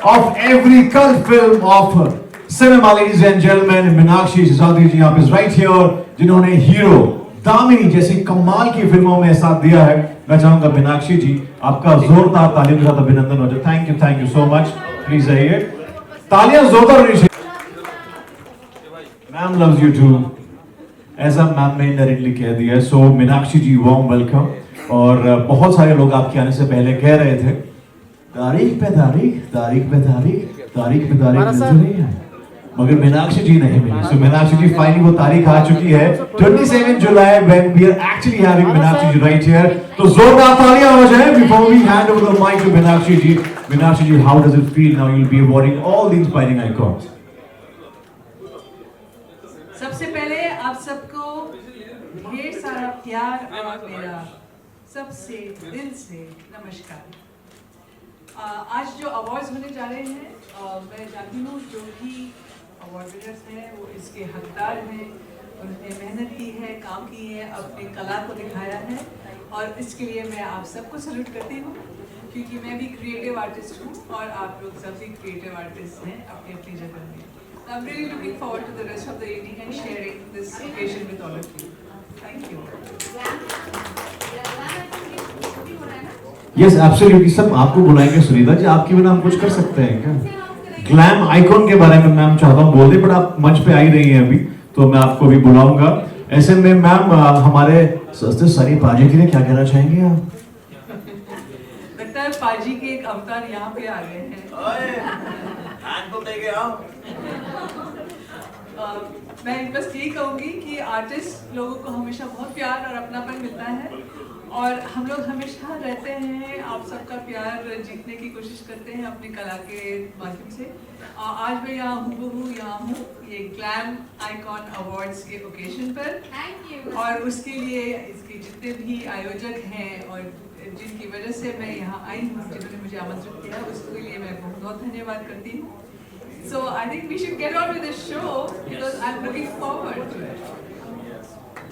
S: of every cult film of cinema. Ladies and gentleman, Meenakshi शादी जी आप इज राइट हियर, जिन्होंने हीरो, दामिनी जैसी कमाल की फिल्मों में साथ दिया है. मैं चाहूंगा मीनाक्षी जी आपका जोरदार तालियों के साथ अभिनंदन हो जाए. Thank you so much. Please आइए, तालियां जोरदार होनी चाहिए. मैम लव्स यू टू, ऐसा मैम ने डायरेक्टली कह दिया. सो मीनाक्षी जी वार्म वेलकम. और बहुत सारे लोग आपके आने से पहले कह रहे थे तारीख पे तारीख, तारीख पे तारीख, तारीख पे तारीख मिलती नहीं है. मगर मीनाक्षी जी नहीं मिली। So मीनाक्षी जी फाइनली वो तारीख आ चुकी है 27 जुलाई when we are actually having Meenakshi ji right here. तो जोरदार तालियां हो जाए before we hand over the mic to Meenakshi ji. Meenakshi ji, how does it feel now you'll be awarding all the inspiring icons?
L: सबसे पहले आप सबको ढेर सारा प्यार और मेरा सबसे दिल से नमस्कार। आज जो अवार्ड्स होने जा रहे हैं मैं जानती हूँ जो भी अवार्ड विनर्स हैं वो इसके हकदार हैं, उन्होंने मेहनत की है, काम की है, अपनी कला को दिखाया है और इसके लिए मैं आप सबको सैल्यूट करती हूँ क्योंकि मैं भी क्रिएटिव आर्टिस्ट हूँ और आप लोग सब भी क्रिएटिव आर्टिस्ट हैं अपनी अपनी जगह में। I'm really looking forward to the rest of the evening and sharing this occasion with all of you. Thank you.
S: Yes, absolutely. सब आपको बुलाएंगे सुनीता जी, आपके बिना हम कुछ कर सकते हैं क्या? ग्लैम आइकॉन के बारे में मैम चाहता हूँ बोल दे, बट आप मंच पे आ ही रही हैं अभी, तो मैं आपको भी बुलाऊंगा। ऐसे में मैम हमारे सस्ते सनी पाजी के लिए क्या कहना चाहेंगे आप?
L: लगता है पाजी के एक अवतार यहाँ पे आ गए हैं। मैं बस यही कहूँगी कि आर्टिस्ट लोगों को हमेशा बहुत प्यार और अपनापन मिलता है और हम लोग हमेशा रहते हैं आप सबका प्यार जीतने की कोशिश करते हैं अपनी कला के माध्यम से। आज मैं यहाँ हूँ ये ग्लैम आइकॉन अवार्ड्स के ओकेजन पर और उसके लिए इसके जितने भी आयोजक हैं और जिनकी वजह से मैं यहाँ आई हूँ, जिन्होंने मुझे आमंत्रित किया उसके लिए मैं बहुत बहुत धन्यवाद करती हूँ। So I think we should get on with the show because I'm looking forward to it.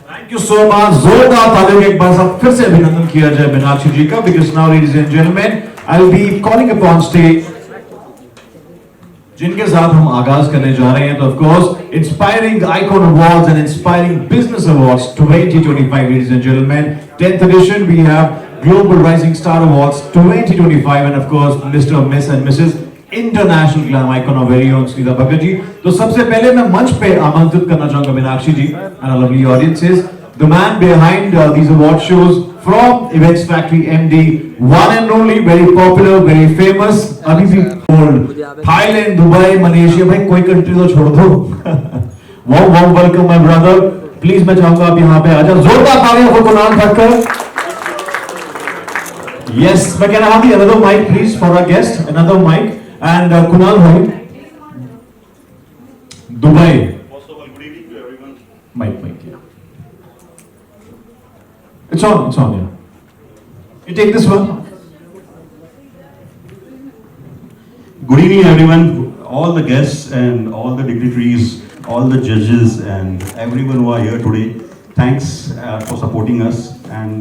S: Thank you so much. जोरदार तालियों के एक बार सब फिर से अभिनंदन किया जाए मीनाक्षी जी का, because now ladies and gentlemen I will be calling upon stage जिनके साथ हम आगाज करने जा रहे हैं, तो of course Inspiring Icon Awards and Inspiring Business Awards 2025 ladies and gentlemen, 10th edition we have Global Rising Star Awards 2025 and of course Mr. Miss and Mrs. International glam icon of very own Sunita Bhagat ji. तो सबसे पहले मैं मंच पे आमंत्रित करना चाहूंगा Meenakshi ji and lovely audiences, the man behind these award shows from events factory MD, one and only, very popular, very famous, अभी भी गोल्ड, थाईलैंड, दुबई, मलेशिया, भाई कोई कंट्री तो छोड़ दो। Warm welcome my brother, please मैं चाहूंगा आप यहाँ पे आ जाओ, जोरदार तालियां फॉर कुणाल ठक्कर। यस, मैं कह रहा हूँ another mic please for our guest, another mic. And Kunal bhai, Dubai.
U: Good evening to everyone.
S: Mic, yeah. It's on, yeah. You take this one.
U: Good evening everyone, all the guests and all the dignitaries, all the judges and everyone who are here today. Thanks for supporting us and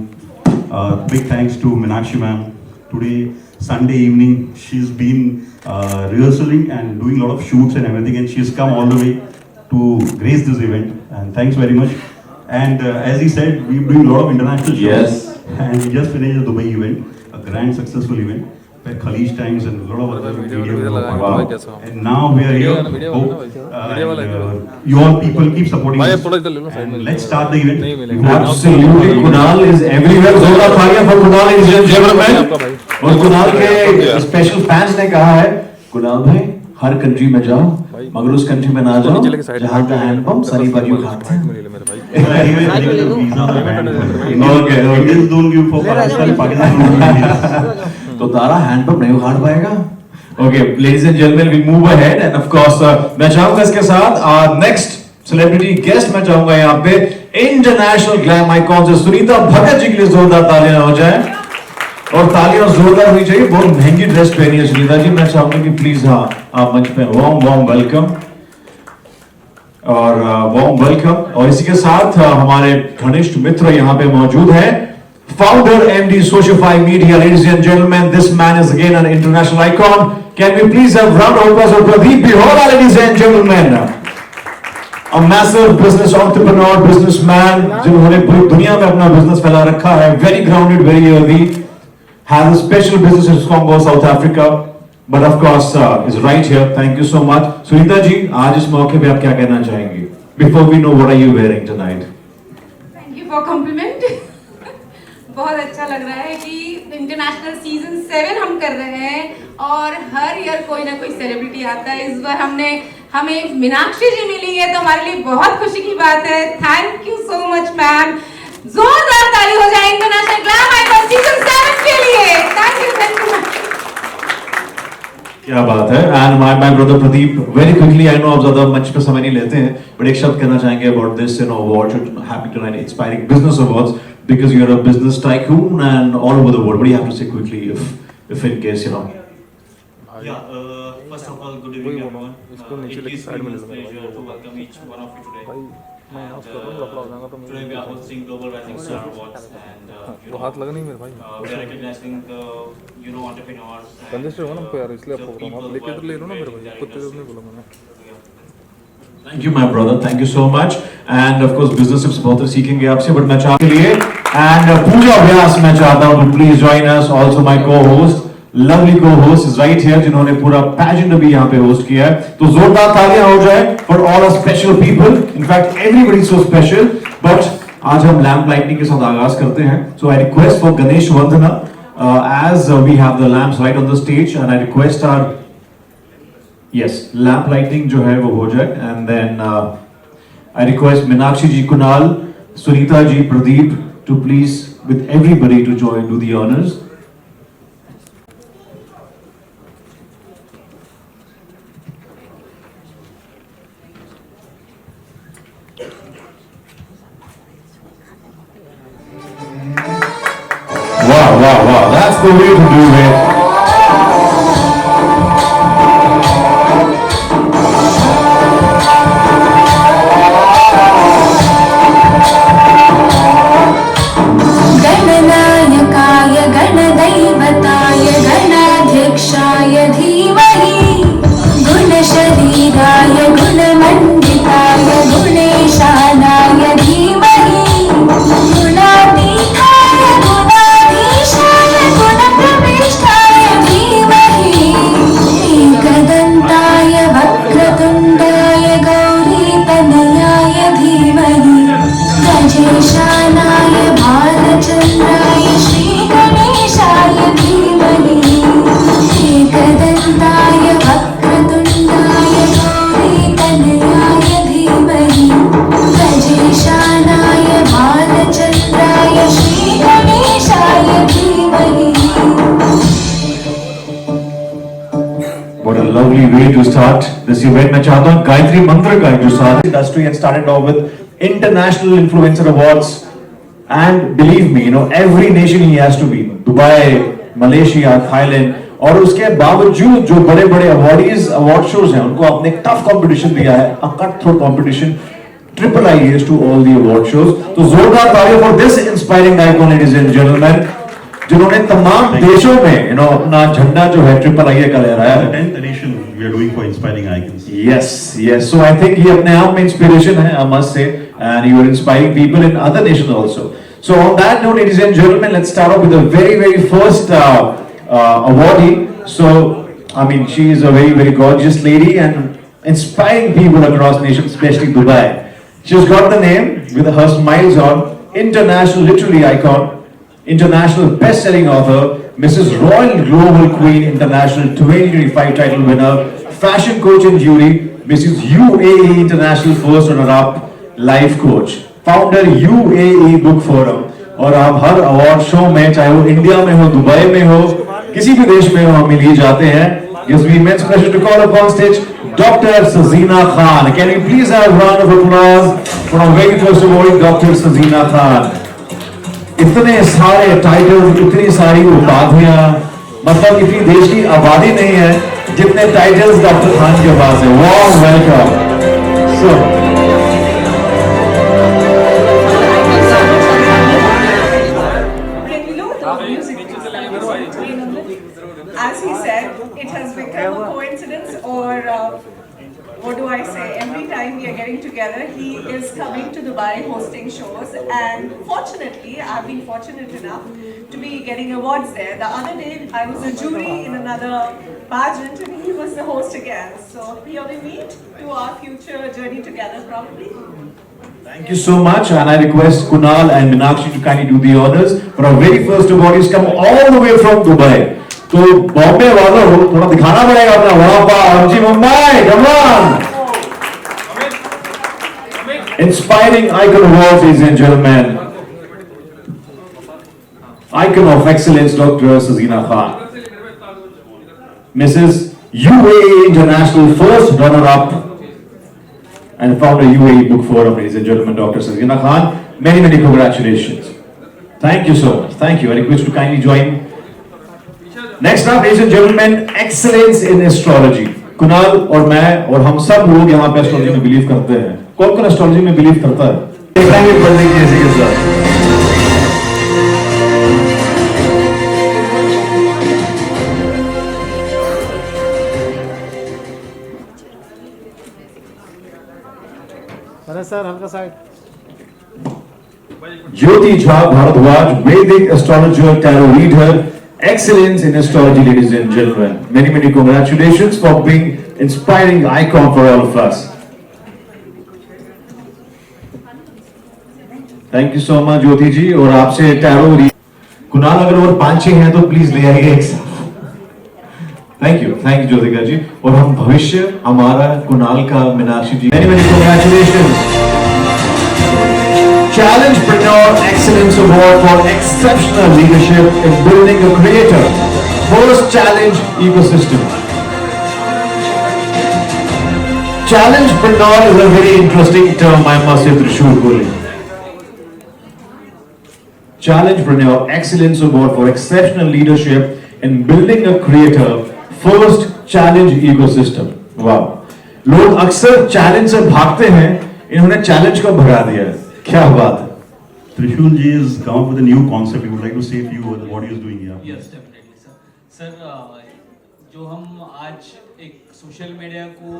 U: big thanks to Meenakshi ma'am. Today, Sunday evening, she's been rehearsing and doing a lot of shoots and everything, and she's come all the way to grace this event, and thanks very much. And as he said, we're doing a lot of international shows, and we just finished the Dubai event, a grand successful event where Khalij Times and a lot of other media, and now we are here. You all people keep supporting us, and let's start the event.
S: Absolutely, Kunal is everywhere. जोरदार तालियां for Kunal ladies and gentlemen. और कुणाल के special fans ने कहा है, कुणाल भाई हर country में जाओ मगर उस कंट्री में ना जाओ जहाँ का हैंडपंप सनी बाजी खाते हैं। तो तारा हैंडपंप नहीं उखाड़ पाएगा। Okay, ladies and gentleman, we move ahead and of course मैं चाहूंगा इसके साथ नेक्स्ट सेलिब्रिटी गेस्ट मैं चाहूंगा यहाँ पे इंटरनेशनल ग्लैम आइकॉन से सुनीता भगत जी के लिए जोरदार तालियां हो जाए और तालियां जोरदार होनी चाहिए। बहुत महंगी ड्रेस पहनी है सुनीता जी, मैं चाहूंगा कि प्लीज हाँ आप मंच पे वार्म वेलकम और वार्म वेलकम। और इसी के साथ हमारे घनिष्ठ मित्र यहाँ पे मौजूद हैं, founder MD Sociofy media, ladies and gentleman, this man is again an international icon. Can we please have round of applause for Pradeep Bihora, ladies and gentleman, a massive business entrepreneur, businessman, जिन्होंने पूरी दुनिया में अपना बिजनेस फैला रखा है, very grounded, very earthy, has a special business in Congo, South Africa, but of course is right here. Thank you so much, Sunita ji. आज इस मौके पे आप क्या कहना चाहेंगी? Before we know what are you wearing tonight?
P: Thank you for compliment. बहुत अच्छा लग रहा है कि इंटरनेशनल सीजन 7 हम कर रहे हैं और हर ईयर कोई ना कोई सेलिब्रिटी आता है। इस बार हमने
B: हमें मीनाक्षी जी मिली है तो हमारे लिए बहुत खुशी की बात है। Thank you so much ma'am. जोरदार ताली हो जाए इंटरनेशनल ग्लैम आइकॉन सीजन 7 के लिए। Thank you.
S: क्या बात है। And my brother Pradeep, very quickly, I know आप ज्यादा मंच पे समय नहीं लेते हैं, बट एक शब्द कहना चाहेंगे about this award happening tonight, inspiring business awards, because you are a business tycoon and all over the world. What do you have to say quickly if in case
U: Yeah, first of all, good evening everyone. It gives me immense pleasure to welcome each one of you today. Today we are hosting Global Rising Star Awards, and we are recognizing the entrepreneurs and people.
S: Thank you my brother, thank you so much. And of course business tips बहुत सीखेंगे आपसे, but मैं चाहता के लिए and पूजा व्यास मैं चाहता हूँ to please join us, also my co-host, lovely co-host is right here, जिन्होंने पूरा pageant अभी यहाँ पे host किया है. तो जोरदार तालियां हो जाए for all our special people. In fact everybody is so special, but आज हम lamp lighting के साथ आगाज करते हैं. So I request for Ganesh Vandana as we have the lamps right on the stage, and I request our yes lamp lighting जो है वो हो जाए, and then I request Meenakshi ji, Kunal, Sunita ji, Pradeep to please with everybody to join, do the honors. Wow, that's the way to do it.
F: गणनायकाय गणदैवताय गणाध्यक्षाय धीमहि गुणशरीराय गुणमण्डिताय गुणेशानाय धीमहि गुणातीताय गुणाधीशाय गुणप्रविष्टाय धीमहि एकदन्ताय वक्रतुण्डाय गौरीतनयाय धीमहि गजेशानाय भालचन्द्राय श्रीगणेशाय धीमहि एकदन्ताय वक्रतुण्डाय गौरीतनयाय धीमहि गजेशानाय भालचन्द्राय श्रीगणेशाय धीमहि.
S: What a lovely way to start this event. मैं चाहता हूँ गायत्री मंत्र का जो साथ industry and started off with international influencer awards, and believe me, every nation he has to be, Dubai, Malaysia, Thailand, और उसके बावजूद जो बड़े बड़े award shows हैं उनको आपने tough competition दिया है, a cutthroat competition, triple IAs to all the award shows. तो जोरदार तालियां for this inspiring icon, ladies and gentlemen, जिन्होंने तमाम देशों में अपना झंडा जो है ट्रिपल आईए का लहराया है.
U: 10th edition we are doing for inspiring icons.
S: Yes. So I think ये अपने आप में inspiration है, I must say, and you are inspiring people in other nations also. So on that note, ladies and gentlemen, let's start off with the very first awardee. So I mean, she is a very gorgeous lady and inspiring people across nations, especially Dubai. She's got the name with her smiles on, international literary icon, international best-selling author, Mrs. Royal Global Queen International 2025 title winner, fashion coach and jury, Mrs. UAE International first runner-up, life coach, founder UAE Book Forum. और आप हर award show में, चाहे वो India में हो, Dubai में हो, किसी भी देश में हो, हम लिए जाते हैं. Gives me immense pleasure to call upon stage Dr. Sazina Khan. Can you please have a round of applause for our very first award, Dr. Sazina Khan. इतने सारे टाइटल्स, इतनी सारी उपाधियां, मतलब इतनी देश की आबादी नहीं है जितने टाइटल्स डॉक्टर खान के पास है. वाह, welcome. So
C: as he said, it has become a coincidence, or what do I say? Every time we are getting together, he is coming to Dubai hosting shows, and fortunately, I've been fortunate enough to be getting awards there. The other day, I was a jury in another pageant, and he was the host again. So here we meet to our future journey together, probably.
S: thank you so much, and I request Kunal and Meenakshi to kindly do the honors for our very first awardees come all the way from Dubai. तो बॉम्बे वालों थोड़ा दिखाना पड़ेगा अपना वड़ा पाव. जी Mumbai, come on. Inspiring Icon Awards, ladies and gentlemen. Icon of Excellence, Dr. Sazina Khan. Mrs. UAE International First Runner-Up and founder UAE Book Forum, ladies and gentlemen, Dr. Sazina Khan. Many, many congratulations. Thank you so much. Thank you. I request you to kindly join. Next up, ladies and gentlemen, excellence in astrology. Kunal और मैं और हम सब लोग यहाँ पे astrology में believe करते हैं. कौन कौन एस्ट्रोलॉजी में बिलीव करता है? दिखाएंगे पढ़ने की ऐसे के साथ.
E: अरे सर हल्का side.
S: Jyoti Jha Bharadwaj, Vedic astrologer, tarot reader, excellence in astrology, ladies and gentlemen. Many, many congratulations for being inspiring icon for all of us. Thank you so much, Jyoti ji. और आपसे tarot Kunal अगर और 5-6 हैं तो please ले आइए एक साथ. थैंक यू ज्योतिका जी. और हम भविष्य हमारा कुणाल का मीनाक्षी जी. Many, many congratulations. Challengepreneur Excellence Award for exceptional leadership in building a creator. First challenge ecosystem. Challengepreneur is a very interesting term, I must say, Trishul Kohli. Challengepreneur Excellence Award for exceptional leadership in building a creator. First challenge ecosystem. Wow. लोग अक्सर challenge से भागते हैं, इन्होंने challenge को भगा दिया है. क्या बात है.
U: Trishul ji has come up with a new concept. We would like to say a few words what he is doing here.
V: Yes, definitely, sir. Sir जो हम आज एक सोशल मीडिया को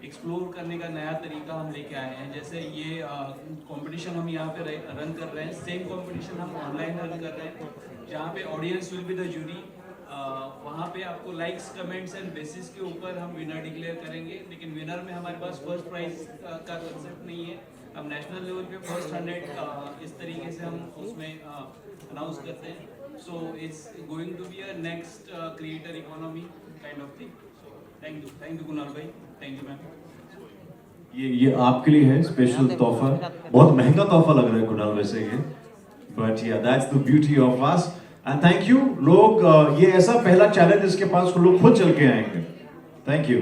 V: एक्सप्लोर करने का नया तरीका हम लेके आए हैं. जैसे ये कंपटीशन हम यहाँ पे रन कर रहे हैं. सेम कंपटीशन हम ऑनलाइन रन कर रहे हैं जहाँ पे audience will be the jury. वहाँ पे आपको लाइक्स कमेंट्स एंड बेसिस के ऊपर हम विनर डिक्लेयर करेंगे. लेकिन विनर में हमारे पास फर्स्ट प्राइज का कंसेप्ट नहीं है. हम नेशनल लेवल पे फर्स्ट 100 इस तरीके से हम उसमें अनाउंस करते हैं. So it's going to be a next creator economy kind of thing. Thank you Kunal भाई. Thank you ma'am.
S: ये आपके लिए है स्पेशल तोहफा. बहुत महंगा तोहफा लग रहा है कुणाल वैसे ये. बट या that's the beauty of us. And thank you. लोग ये ऐसा पहला चैलेंज इसके पास को लोग खुद चल के आएंगे. Thank you.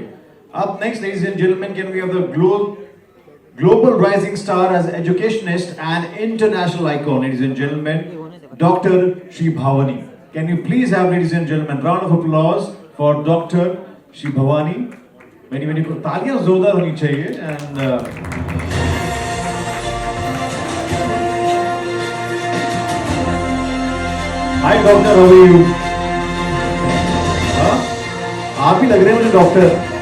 S: अब next, ladies and gentleman, can we have the global rising star as educationist and international icon, ladies and gentlemen, Dr. Shri Bhavani. Can you please have, ladies and gentlemen, round of applause for Dr. Shri Bhavani. Many, many तालियां जोरदार होनी चाहिए. And hi doctor, how are you? आप भी लग रहे हैं मुझे doctor.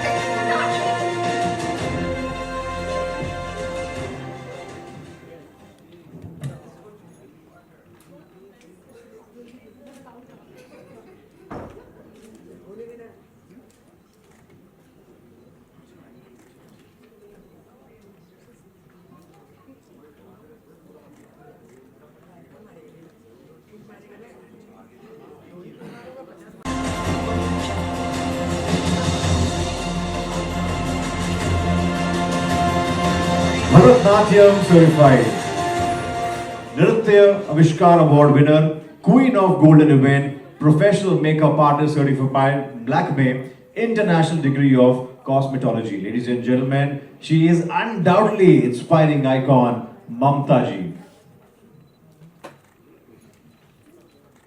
S: Bharatnatyam certified, Nritya Avishkar Award winner, Queen of Golden Event, Professional Makeup Artist certified, Lakme, International degree of Cosmetology. Ladies and gentlemen, she is undoubtedly inspiring icon, Mamta ji.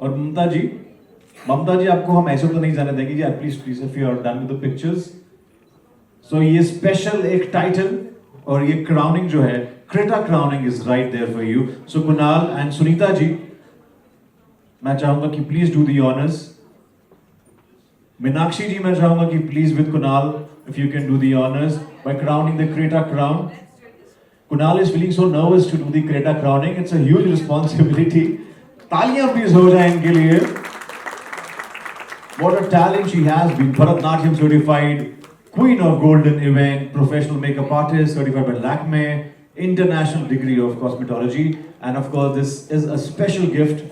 S: और ममता जी आपको हम ऐसे तो नहीं जाने देंगे जी. Please if you are done with the pictures. So ये स्पेशल एक टाइटल और ये क्राउनिंग जो है, Creta crowning is right there for you. So Kunal and Sunita ji, मैं चाहूंगा कि please do the honours. Meenakshi ji, मैं चाहूंगा कि please with Kunal if you can do the honours by crowning the Creta crown. Kunal is feeling so nervous to do the Creta crowning. It's a huge responsibility. तालियां please हो जाए इनके लिए. What a talent she has been. Bharatnatyam certified, Queen of Golden Event, Professional Makeup Artist certified by Lakme, International degree of Cosmetology, and of course this is a special gift.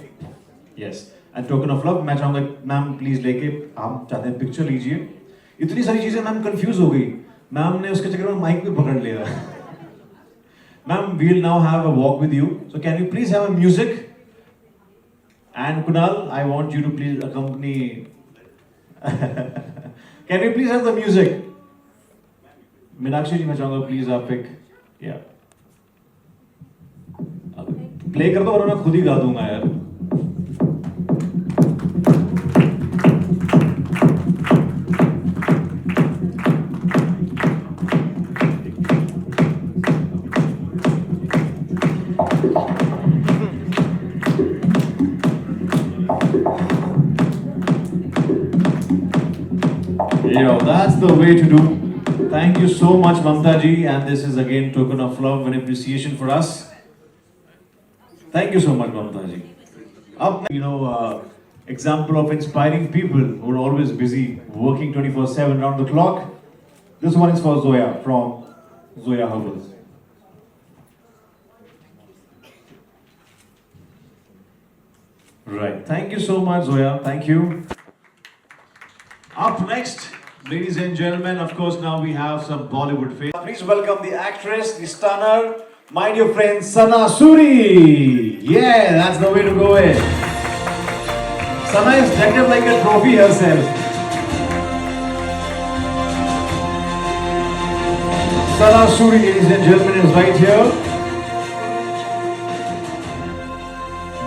S: Yes, and token of love. मैं चाहूँगा ma'am please लेके आप चाहते हैं picture लीजिए. इतनी सारी चीजें मैम कंफ्यूज हो गई. मैम ने उसके चक्कर में माइक भी पकड़ लिया. Ma'am, we'll now have a walk with you. So can we please have a music? And Kunal, I want you to please accompany. Can we please have the music? Meenakshi ji मैं चाहूंगा please आप एक या play कर दो और मैं खुद ही गा दूंगा यार. Yo, that's the way to do. Thank you so much, Mamta ji, and this is again token of love and appreciation for us. Thank you so much, Mamta ji. Up, example of inspiring people who are always busy, working 24/7 round the clock. This one is for Zoya from Zoya Hubbles. Right. Thank you so much, Zoya. Thank you. Up next, ladies and gentlemen, of course, now we have some Bollywood face. Please welcome the actress, the stunner, my dear friend Sana Suri. Yeah, that's the way to go in. Sana is decked up like a trophy herself. Sana Suri, ladies and gentlemen, is right here.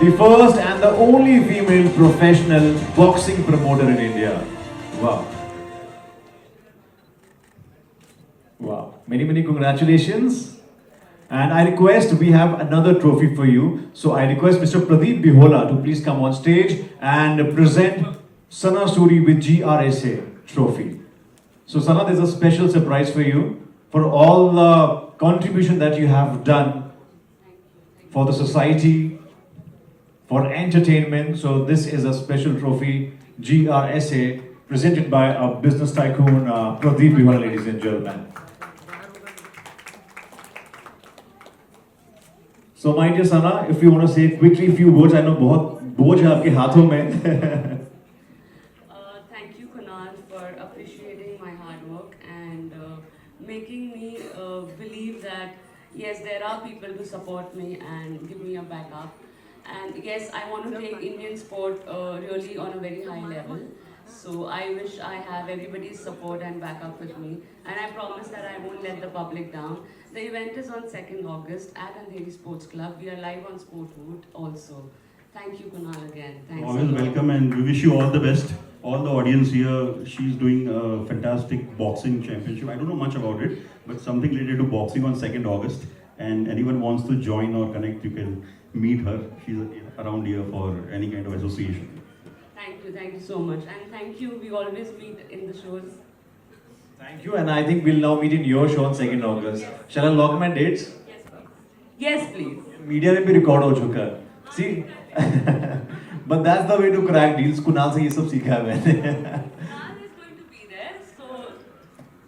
S: The first and the only female professional boxing promoter in India. Wow. Wow. Many congratulations. And I request we have another trophy for you. So I request Mr. Pradeep Bihola to please come on stage and present Sana Suri with GRSA trophy. So Sana, there's a special surprise for you for all the contribution that you have done for the society, for entertainment. So this is a special trophy, GRSA, presented by our business tycoon, Pradeep Bihola, ladies and gentlemen. So my dear Sana, if you want to say quickly a few words, I know बहुत बोझ है आपके हाथों में.
E: Thank you, Kunal, for appreciating my hard work and making me believe that yes, there are people who support me and give me a backup. And yes, I want to take Indian sport really on a very high level. So I wish I have everybody's support and backup with me. And I promise that I won't let the public down. The event is on 2nd August at Andheri Sports Club. We are live on Sportwood also. Thank you, Kunal, again. Thanks.
U: Always welcome, and we wish you all the best. All the audience here, she's doing a fantastic boxing championship. I don't know much about it, but something related to boxing on 2nd August. And anyone wants to join or connect, you can meet her. She's around here for any kind of association.
E: Thank you so much. And thank you, we always meet in the shows.
S: Thank you, and I think we'll now meet in your show on 2nd August. Shall I lock my dates?
E: Yes, please.
S: Media में भी record हो चुका है. See, but that's the way to crack deals. Kunal से ये सब सीखा है मैंने.
E: Kunal is going to be there, so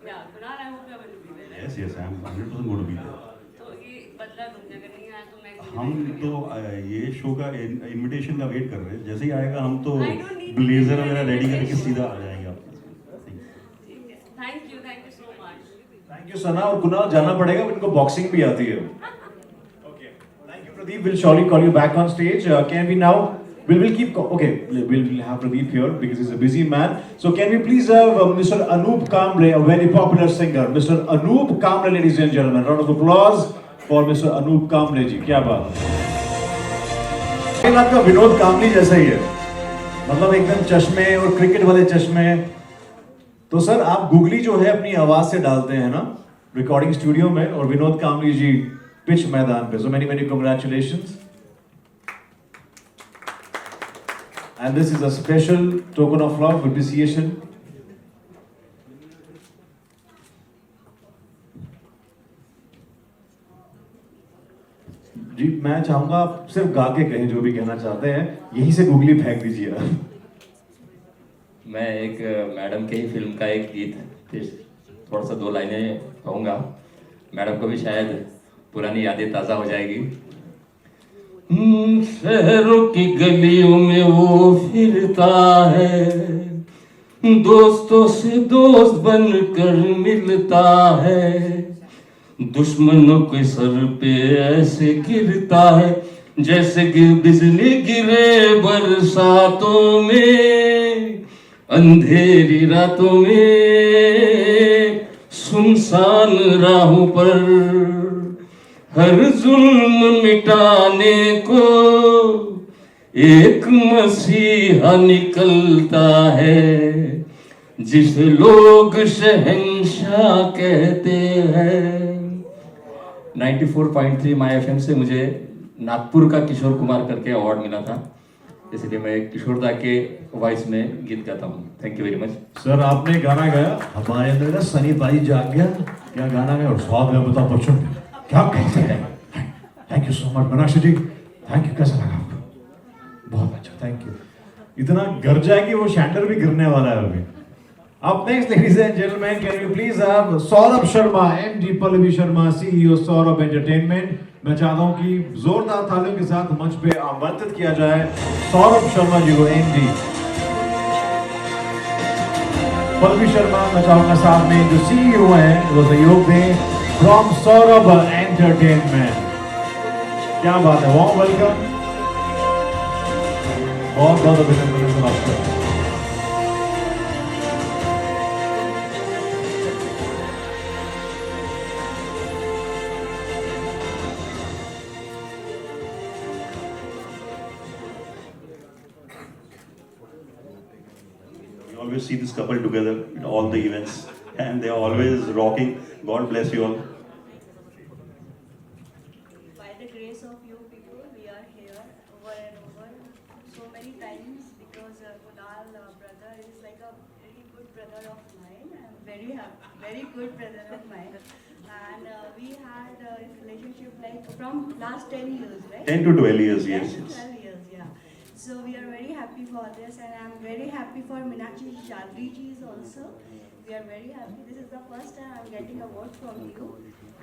E: yeah, Kunal, I hope you are going to be there.
U: Yes, I'm 100% going to be there.
E: तो ये बदला दूंगा, अगर नहीं आया तो मैं.
U: हम तो ये शो का इनविटेशन का वेट कर रहे हैं. जैसे ही आएगा हम तो ब्लेजर वगैरह रेडी करके सीधा आ जाएंगे आपके.
E: Thank you so much.
S: Thank you, Sana. और कुणाल जाना पड़ेगा, इनको बॉक्सिंग भी आती है. Okay. Thank you, Pradeep. We'll surely call you back on stage. Can we now? We'll keep. Okay, we'll have Pradeep here because he's a busy man. So can we please have Mr. Anup Kamble, a very popular singer, Mr. Anup Kamble, ladies and gentlemen. Round of applause for Mr. Anup Kamble जी. क्या बात? ये आपका विनोद कामली जैसा ही है. मतलब एकदम चश्मे और क्रिकेट वाले चश्मे. तो सर आप गूगली जो है अपनी आवाज से डालते हैं ना रिकॉर्डिंग स्टूडियो में, और विनोद कामली जी पिच मैदान पे. So many congratulations. And this is a special token of love appreciation. जी मैं चाहूंगा आप सिर्फ गा के कहें जो भी कहना चाहते हैं, यहीं से गूगली फेंक दीजिए.
G: मैं एक मैडम के ही फिल्म का एक गीत फिर थोड़ा सा 2 लाइनें कहूँगा. मैडम को भी शायद पुरानी यादें ताज़ा हो जाएगी. शहरों की गलियों में वो फिरता है, दोस्तों से दोस्त बनकर मिलता है,
A: दुश्मनों के सर पे ऐसे गिरता है जैसे बिजली गिरे बरसातों में, अंधेरी रातों में, सुनसान राहों पर हर जुल्म मिटाने को एक मसीहा निकलता है जिसे लोग शहंशाह कहते हैं। 94.3 माय एफएम से मुझे नागपुर का किशोर कुमार करके अवार्ड मिला था, इसलिए मैं किशोरदा के वॉइस में गीत गाता हूँ। Thank you very much.
S: Sir आपने गाना गाया, हमारे अंदर ना सनी भाई जाग गया, क्या गाना गाया और स्वाद में बता बच्चों क्या कहते हैं। Thank you so much Meenakshi ji, thank you. कैसा लगा आपको? बहुत अच्छा, थैंक यू। इतना गरजा है कि वो शैंडर भी गिरने वाला है अभी। Up next, ladies and gentlemen, can you please have Saurabh Sharma, MD Pallavi Sharma, CEO Saurabh Entertainment। मैं चाहता हूँ कि जोरदार तालियों के साथ मंच पे आमंत्रित किया जाए सौरभ शर्मा जी को, MD। पल्लवी शर्मा मैं चाहूँगा साथ में जो CEO हैं वो सहयोग दें from Saurabh Entertainment। क्या बात है, warm welcome, बहुत बहुत अभिनंदन आपका।
U: Always see this couple together at all the events and they are always rocking. God bless you all.
C: By the grace of you people, we are here over and over so many times because Kunal brother is like a very good brother of mine. I'm very happy, very good brother of mine. And we had a relationship like from last 10 years, right?
U: 10 to 12 years,
C: 10
U: yes.
C: to 12 years, yeah. So we are very happy for this, and I'm very happy for Meenakshi Chalriji's also. We are very happy. This is the first time I'm getting a award from you,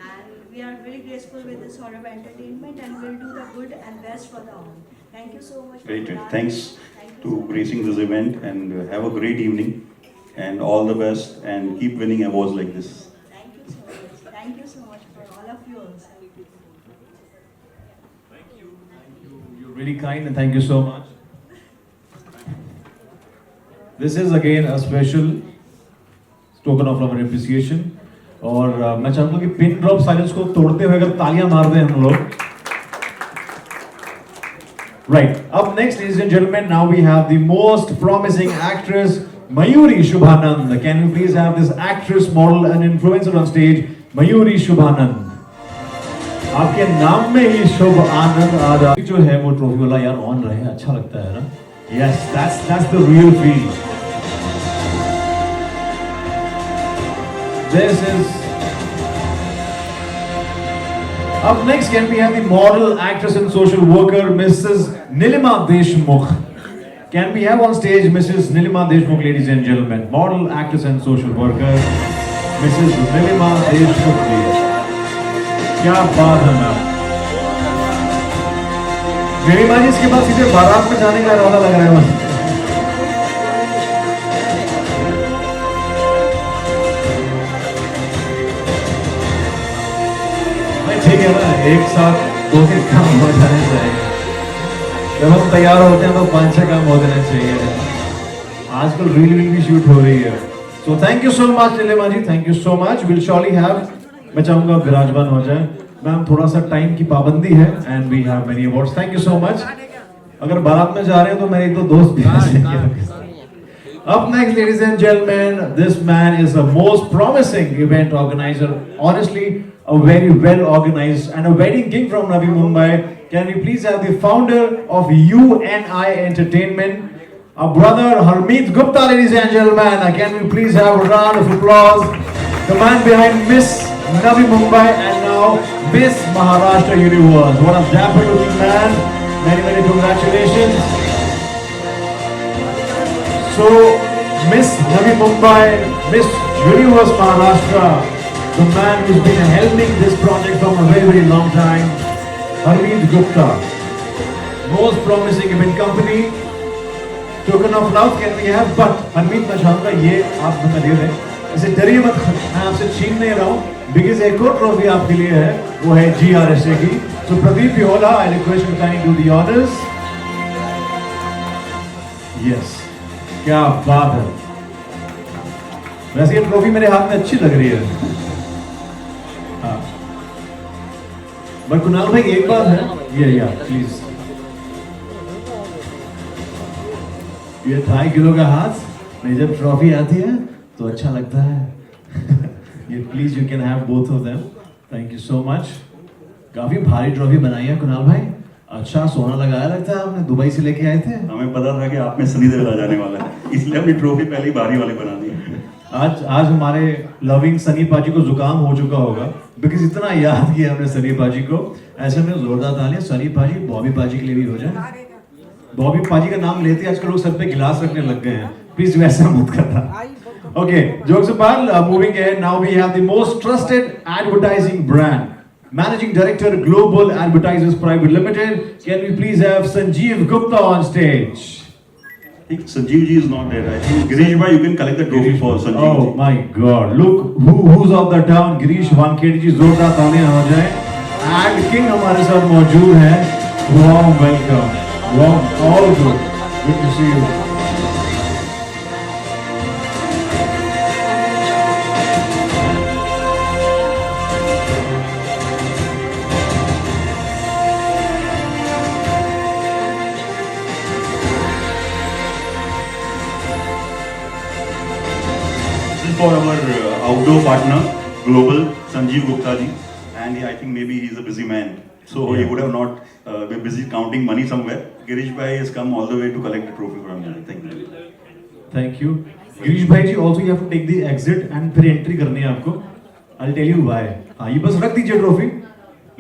C: and we are very grateful with the Saurabh Entertainment, and we'll do the good and best for the all. Thank you so much.
U: Great.
C: For
U: Thanks to gracing this event and have a great evening and all the best and keep winning awards like this.
C: Thank you so much. Thank you so much for all of you also.
S: You're really kind and thank you so much. This is again a special token of our appreciation और मैं चाहूँगा कि pin drop silence को तोड़ते हुए अगर तालियां मार दें हम लोग। Right. Up next, ladies and gentlemen, now we have the most promising actress, Mayuri Shubhanand. Can we please have this actress, model and influencer on stage, Mayuri Shubhanand. आपके नाम में ही शुभ आनंद आ जाए। जो है वो ट्रॉफी वाला यार ऑन रहे, अच्छा लगता है ना? Yes, that's the real feel. This is. Up next, can we have the model, actress and social worker, Mrs. Nilima Deshmukh. Can we have on stage Mrs. Nilima Deshmukh, ladies and gentlemen. Model, actress and social worker, Mrs. Nilima Deshmukh. क्या बात है ma'am. मेरी माँ जी इसके बाद सीधे बारात में जाने का इरादा लग रहा है। ठीक है ना, एक साथ 2-3 काम हो जाने चाहिए। जब हम तैयार होते हैं तो 5-6 काम हो जाने चाहिए। आजकल रील भी शूट हो रही है। So thank you so much Nilima ji, thank you so much. We'll surely have, मैं चाहूँगा विराजमान हो जाए। मैम थोड़ा सा टाइम की पाबंदी है and we have many awards. Thank you so much. अगर बारात में जा रहे हैं तो मेरे 2 दोस्त भी हैं। Up next, ladies and gentlemen, this man is the most promising event organizer. Honestly, a very well organized and a wedding king from Navi Mumbai. Can we please have the founder of UNI Entertainment, our brother Harmeet Gupta, ladies and gentlemen. Can we please have a round of applause? The man behind Miss Navi Mumbai and now Miss Maharashtra Universe. What a dapper looking man. Many congratulations. So, Miss Navi Mumbai, Miss Universe Maharashtra, the man who's been helming this project from a very long time, Harmeet Gupta. Most promising event company, token of love can we have, but Harmeet मैं चाहूँगा ये आप हमें दे दें। ऐसे डरिए मत, मैं आपसे छीन नहीं रहा हूँ। बिकॉज एक और ट्रॉफी आपके लिए है, वो है GRSA की. So Pradeep Pihola, I request you to kindly do the honors. Yes, क्या बात है. वैसे ये ट्रॉफी मेरे हाथ में अच्छी लग रही है. हाँ. बट कुणाल भाई एक बात है, या प्लीज. ये 2.5 किलो का हाथ में जब ट्रॉफी आती है तो अच्छा लगता है. ये please you can have both of them. Thank you so much. काफी भारी ट्रॉफी बनाई है कुणाल भाई. अच्छा सोना लगाया लगता है आपने, दुबई से लेके आए थे.
U: हमें पता था कि आप में सनी देओल आ जाने वाला है, इसलिए हमने ट्रॉफी पहले भारी वाले बना दी.
S: आज हमारे लविंग सनी पाजी को जुकाम हो चुका होगा, बिकॉज इतना याद किया हमने सनी पाजी को. ऐसे में जोरदार तालियां सनी पाजी, बॉबी पाजी के लिए भी हो जाए. बॉबी पाजी का नाम लेते आजकल लोग सर पे गिलास रखने लग गए हैं. प्लीज वैसा मत करना. Okay, jokes apart, moving ahead, now we have the most trusted advertising brand. Managing Director, Global Advertisers Private Limited. Can we please have Sanjeev Gupta on stage?
U: I think Sanjeev ji is not there. I think Girish bhai, you can collect the trophy for Sanjeev
S: Oh
U: ji.
S: my God! Look who's of the town. Girish Wankhede ji, जोरदार तालियां हो जाए. And King हमारे साथ मौजूद है. Warm welcome. Warm, all good. Good to see you.
U: For our outdoor partner, Global, Sanjeev Gupta ji, and I think maybe he's a busy man, so he would have not been busy counting money somewhere. Girish bhai has come all the way to collect the trophy from him. Thank you.
S: Thank you. Girish bhai ji, also you have to take the exit and फिर entry करनी है आपको. I'll tell you why. हाँ, ये बस रख दीजिए trophy.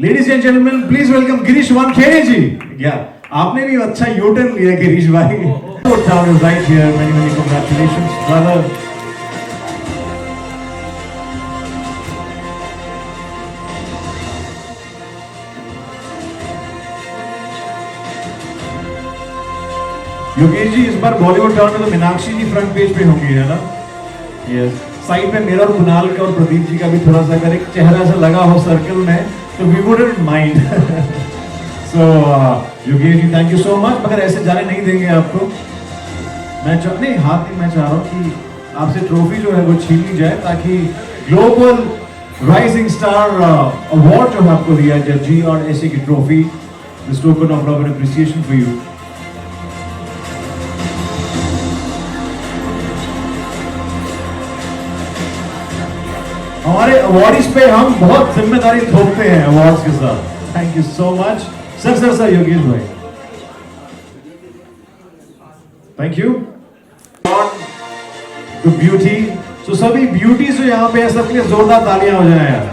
S: Ladies and gentlemen, please welcome Girish Wankhede ji. Yeah, आपने भी अच्छा U-turn लिया गिरीश भाई. Town is right here. Many congratulations, brother. Yogesh ji इस बार बॉलीवुड टाउन में तो मीनाक्षी जी फ्रंट पेज पे होंगी, है ना? यस. साइड पे मेरा और कुणाल का और प्रदीप जी का भी थोड़ा सा अगर एक चेहरा ऐसा लगा हो सर्कल में तो we wouldn't mind. So Yogesh ji thank you so much. मगर ऐसे जाने नहीं देंगे आपको. मैं नहीं हाथ नहीं, मैं चाह रहा हूँ कि आपसे ट्रॉफी जो है वो छीन ली जाए ताकि ग्लोबल राइजिंग स्टार अवार्ड जो है आपको दिया जाए, GRSA की trophy, this token of love and appreciation for you. हमारे अवार्ड्स पे हम बहुत जिम्मेदारी थोपते हैं अवार्ड्स के साथ. Thank you so much. Sir Yogesh भाई thank you. To beauty. So सभी ब्यूटी जो यहाँ पे है सबके लिए जोरदार तालियां हो जाए यार.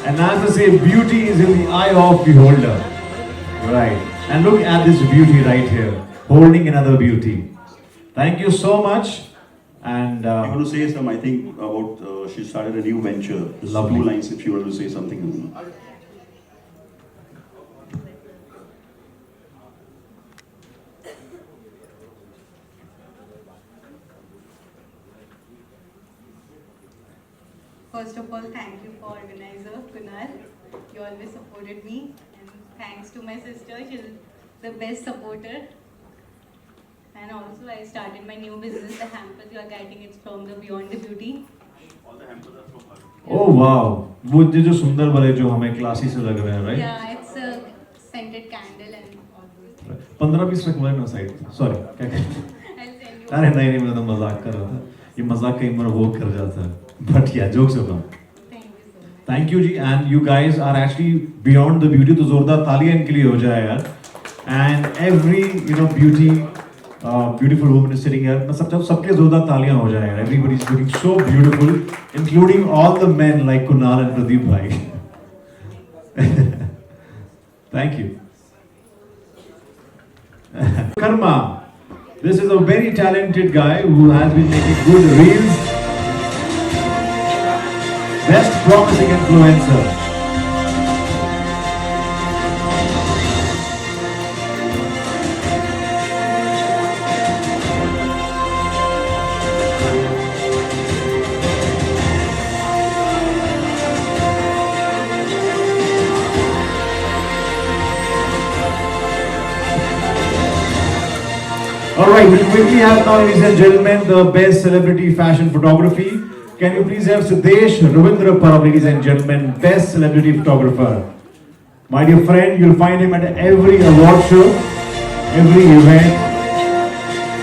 S: And as I say, beauty is in the eye of the beholder. Right. And look at this beauty right here, holding another beauty. Thank you so much. And
U: I want to say some, I think, about she started a new venture.
S: Lovely.
U: 2 lines if you want to say something.
C: First of all, thank you for organizer Kunal. You always supported me, and thanks to my sister, she's the best supporter. And also, I started my new business, the hampers. You are getting it from the Beyond the Beauty.
U: All the hampers are from her.
S: Oh wow, वो जो सुंदर वाले जो हमें classy से लग रहे हैं, right?
C: Yeah, it's a scented candle and all those.
S: 15-20 रखवाए ना साइड. सॉरी क्या कहते हैं? अरे नहीं मैं तो मजाक कर रहा था. ये मजाक कई बार वो कर जाता है. But yeah, jokes apart. Thank you ji. And you guys are actually beyond the beauty. तो जोरदार तालियां इनके लिए हो जाए यार. And every beautiful woman is sitting here. सबके जोरदार तालियां हो जाए यार. Everybody is looking so beautiful, including all the men like Kunal and Pradeep bhai. Thank you. Karma. This is a very talented guy who has been making good reels. Best promising influencer. All right, we'll quickly have now, ladies and gentlemen, the best celebrity fashion photography. Can you please have Siddhesh Ravindra Parab, ladies and gentlemen, best celebrity photographer. My dear friend, you'll find him at every award show, every event,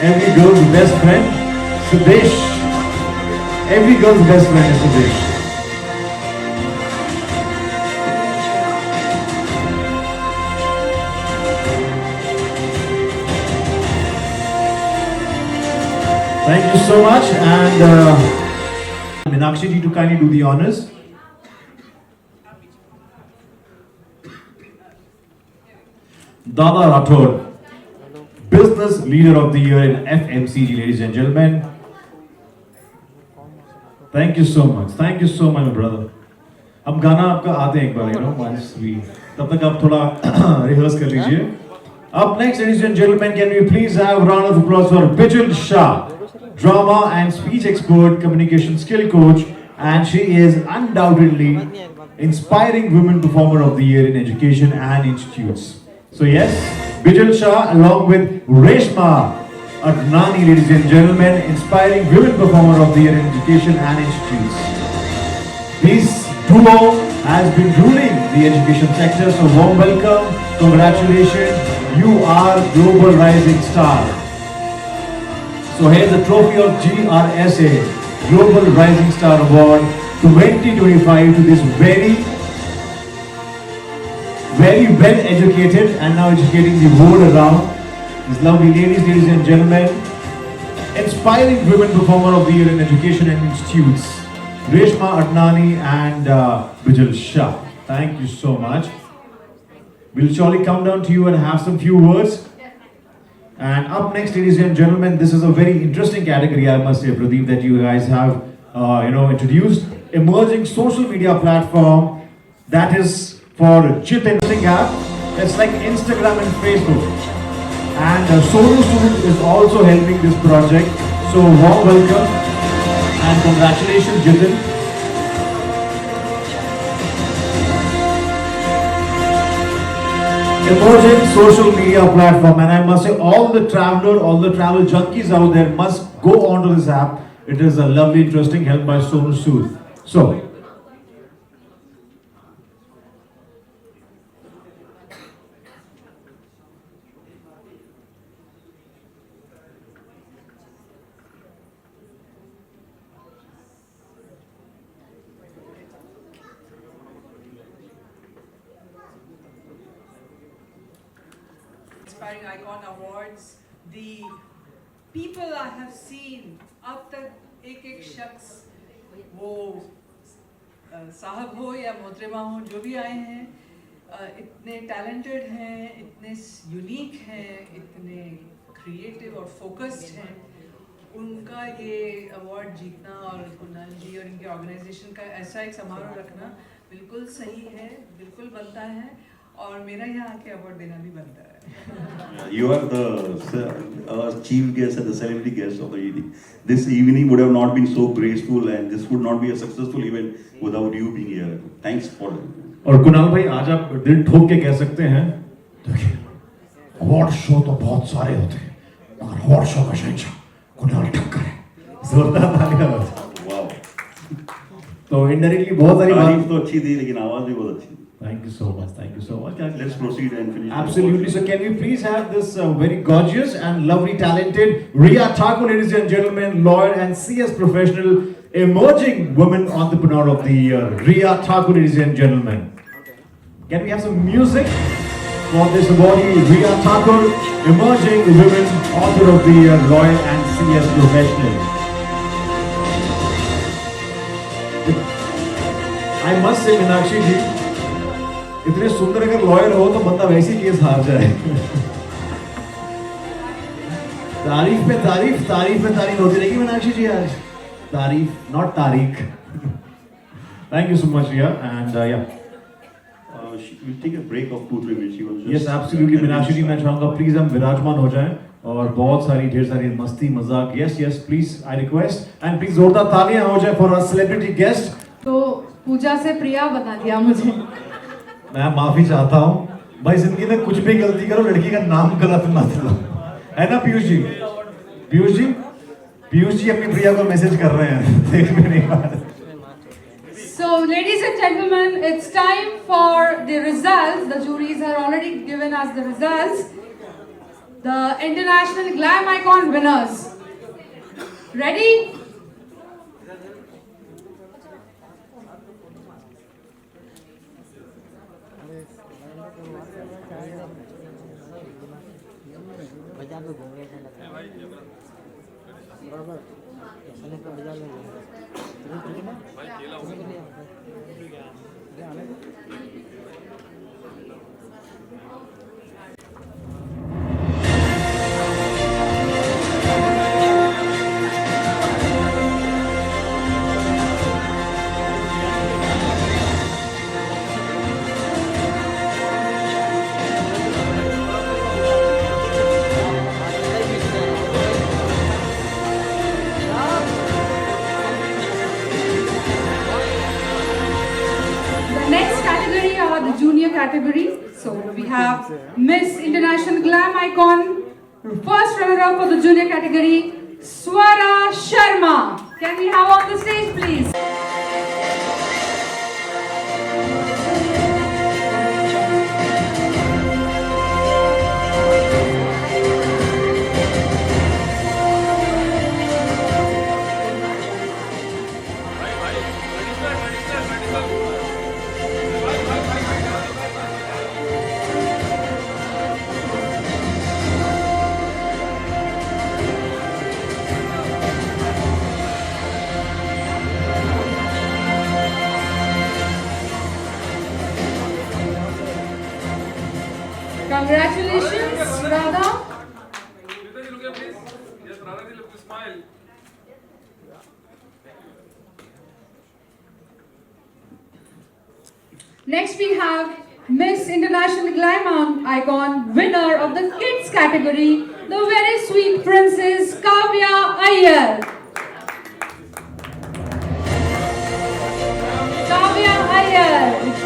S: every girl's best friend, Siddhesh. Every girl's best friend is Siddhesh. Thank you so much, and Meenakshi ji to kindly do the honors. Dada Rathod, Business Leader of the Year in FMCG, ladies and gentlemen. Thank you so much. Thank you so much, my brother. अब गाना आपका आते हैं एक बार, you know, once we, तब तक आप थोड़ा rehearse कर लीजिए. Up next, ladies and gentlemen, can we please have a round of applause for Bijal Shah, drama and speech expert, communication skill coach, and she is undoubtedly inspiring women performer of the year in education and institutes. So yes, Bijal Shah along with Reshma Adnani, ladies and gentlemen, inspiring women performer of the year in education and institutes. This duo has been ruling the education sector, so warm welcome, congratulations, you are Global Rising Star. So here's the trophy of GRSA, Global Rising Star Award 2025 to this very well educated and now educating the world around. These lovely ladies and gentlemen, inspiring women performer of the year in education and institutes, Reshma Adnani and Bijal Shah. Thank you so much. We'll surely come down to you and have some few words. And up next, ladies and gentlemen, this is a very interesting category, I must say, Pradeep, that you guys have introduced. Emerging social media platform that is for Jitin Singh app. It's like Instagram and Facebook. And Sonu Sood is also helping this project. So warm welcome and congratulations, Jitin. Emerging social media platform, and I must say all the travel junkies out there must go onto this app. It is a lovely, interesting, helped by Sonu Sood. So,
H: Inspiring Icon Awards, the people I have seen, अब तक एक शख्स वो साहब हो या मोहतरमा हो जो भी आए हैं, इतने टैलेंटेड हैं, इतने यूनिक हैं, इतने क्रिएटिव और फोकस्ड हैं, उनका ये अवार्ड जीतना और कुणाल जी और इनके ऑर्गेनाइजेशन का ऐसा एक समारोह रखना बिल्कुल सही है, बिल्कुल बनता है और मेरा यहाँ आके अवार्ड देना भी बनता है.
U: You are the chief guest and the celebrity guest of the evening. This evening would have not been so graceful and this would not be a successful event without you being here. Thanks for it.
S: और कुणाल भाई आज आप दिल ठोक के कह सकते हैं, देखिए अवार्ड शो तो बहुत सारे होते हैं मगर अवार्ड शो का शहंशाह कुणाल ठक्कर है. जोरदार तालियां.
U: वाह.
S: तो इनडायरेक्टली बहुत सारी
U: तारीफ तो अच्छी थी लेकिन आवाज भी बहुत अच्छी.
S: Thank you so much. Thank you so much.
U: Let's proceed and finish.
S: Absolutely. So can we please have this very gorgeous and lovely, talented Riya Thakur, ladies and gentlemen, lawyer and CS professional, emerging woman entrepreneur of the year, Riya Thakur, ladies and gentlemen. Can we have some music for this awardee, Riya Thakur, emerging women author of the year, lawyer and CS professional. I must say, Meenakshi ji, इतने सुंदर अगर lawyer हो तो बंदा वैसे case हार जाए. तारीफ पे तारीफ होती रहेगी मीनाक्षी जी आज. तारीफ नॉट तारीख. Thank you so much, Riya, and yeah.
U: We'll take a break of 2-3 minutes. She was just
S: Yes, absolutely. Meenakshi ji मैं चाहूँगा प्लीज हम विराजमान हो जाएं और बहुत सारी ढेर सारी मस्ती मजाक. Yes, please I request and please जोरदार तालियां हो जाए for our celebrity guest.
B: तो पूजा से प्रिया बता दिया मुझे.
S: मैं माफी चाहता हूँ भाई, जिंदगी में कुछ भी गलती करो लड़की का नाम गलत मत लो. है ना पीयूष जी? पीयूष जी अपनी प्रिया को मैसेज कर रहे हैं, देख भी नहीं पा रहे।
B: So, ladies and gentlemen, it's time for the results. The juries have already given us the results. The International Glam Icon winners. Ready? Junior category. So we have Miss International Glam Icon, first runner-up for the junior category, Swara Sharma. Can we have on the stage, please? Congratulations, Radha. Next we have Miss International Glam Icon, winner of the kids category, the very sweet princess Kavya Iyer. Kavya Iyer.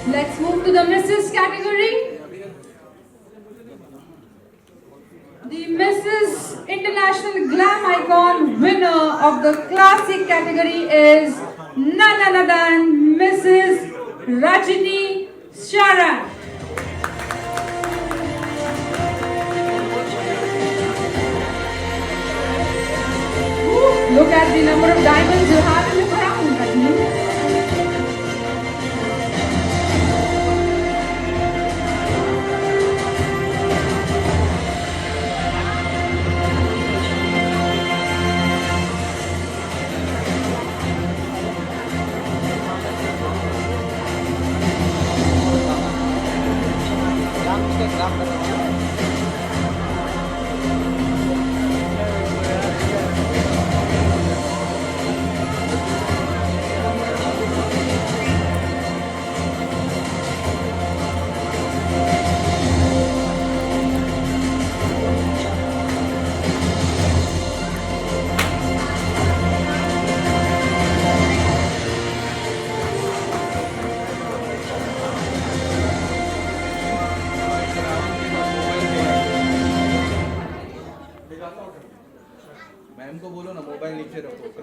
B: Let's move to the Mrs. category. The Mrs. International Glam Icon winner of the classic category is none other than Mrs. Rajini Sharan. Look at the number of diamonds you have in the crown, Rajini.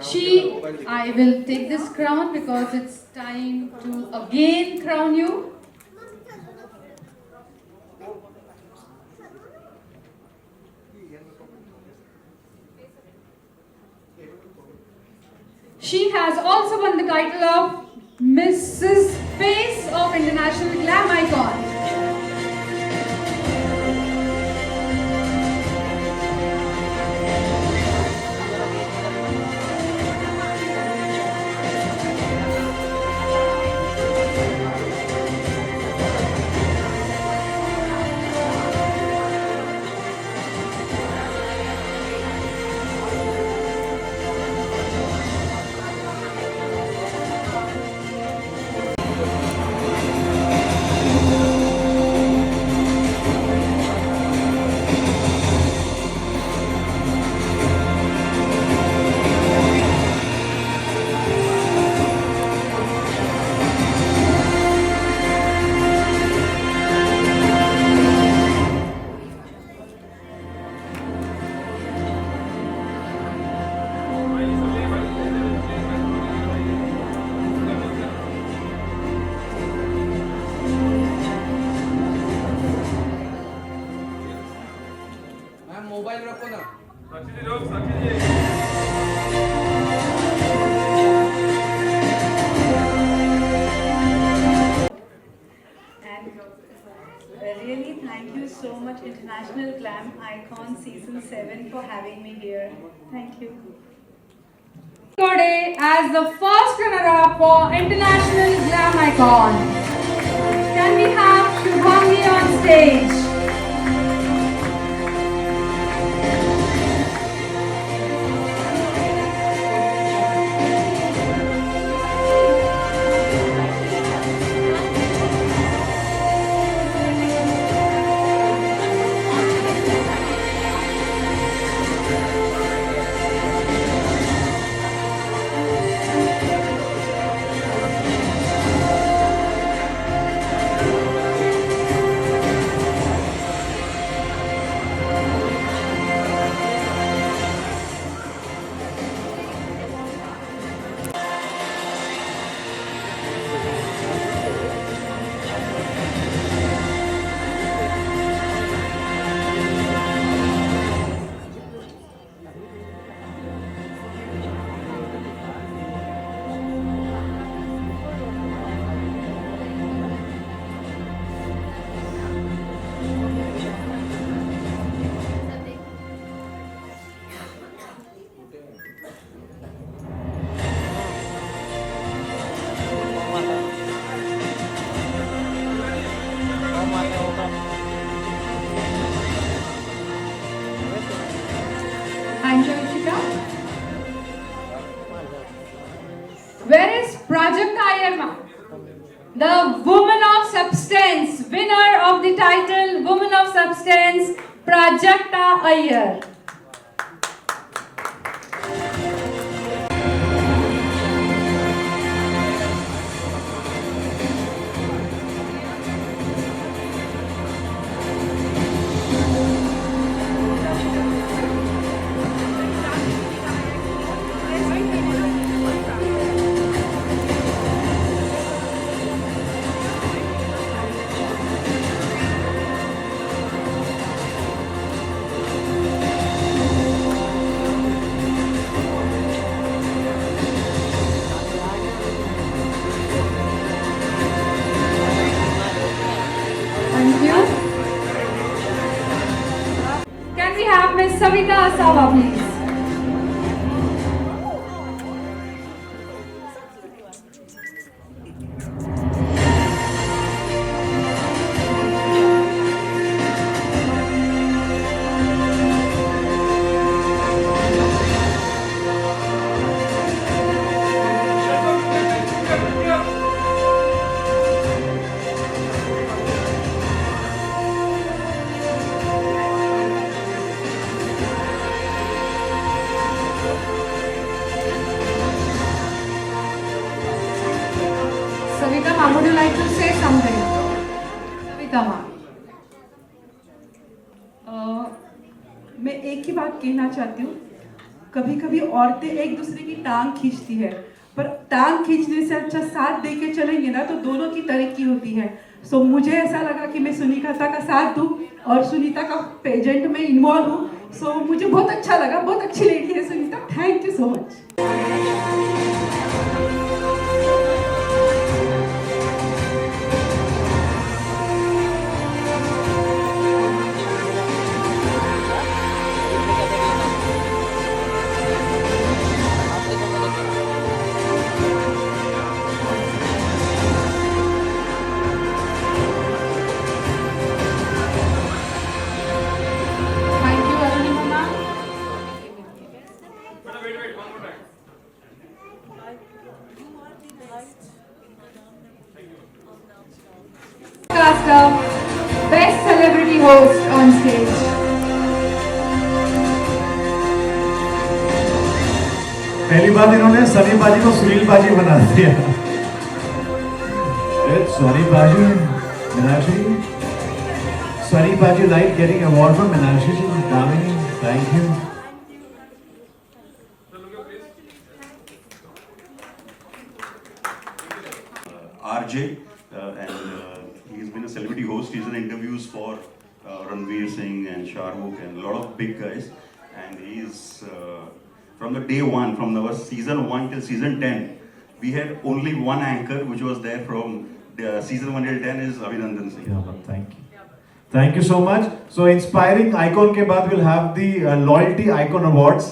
B: I will take this crown because it's time to again crown you. She has also won the title of Mrs. Face of International Glam Icon.
K: Mobile रखो ना।
C: Really, thank you so much, International Glam Icon Season 7, for having me here. Thank you.
B: Today as the first runner-up for International Glam Icon. Can we have Shubhangi on stage? Where is Prajakta Ayarma, the Woman of Substance, winner of the title Woman of Substance, Prajakta Ayar. Can we have Miss Savita Asava, please? Savita ma'am, would you like to say something? Savita ma'am.
H: मैं एक ही बात कहना चाहती हूँ
K: कभी कभी औरतें एक दूसरे की टांग खींचती है, पर टांग खींचने से अच्छा साथ दे के चलेंगे ना तो दोनों की तरक्की होती है। सो मुझे ऐसा लगा कि मैं सुनीता का साथ दूं और सुनीता का पेजेंट में इन्वॉल्व हूँ। सो मुझे बहुत अच्छा लगा, बहुत अच्छी लेडी है Sunita. Thank you so much.
B: Thank you, Arunima ma'am. Cast of Best Celebrity Host on stage.
S: पहली बात इन्होंने सनी बाजी को सुनील बाजी बना दिया। सनी बाजी, मीनाक्षी, सनी बाजी like getting award from Meenakshi ji, Damini, thank you.
U: RJ, and he's been a celebrity host. He's done interviews for Ranveer Singh and Shah Rukh and a lot of big guys. And he's from the day one, from the season 1 till season 10, we had only one anchor which was there from the season 1 till 10 is Abhinandan Singh.
S: Yeah, thank you. Thank you so much. So inspiring icon के बाद we'll have the loyalty icon awards.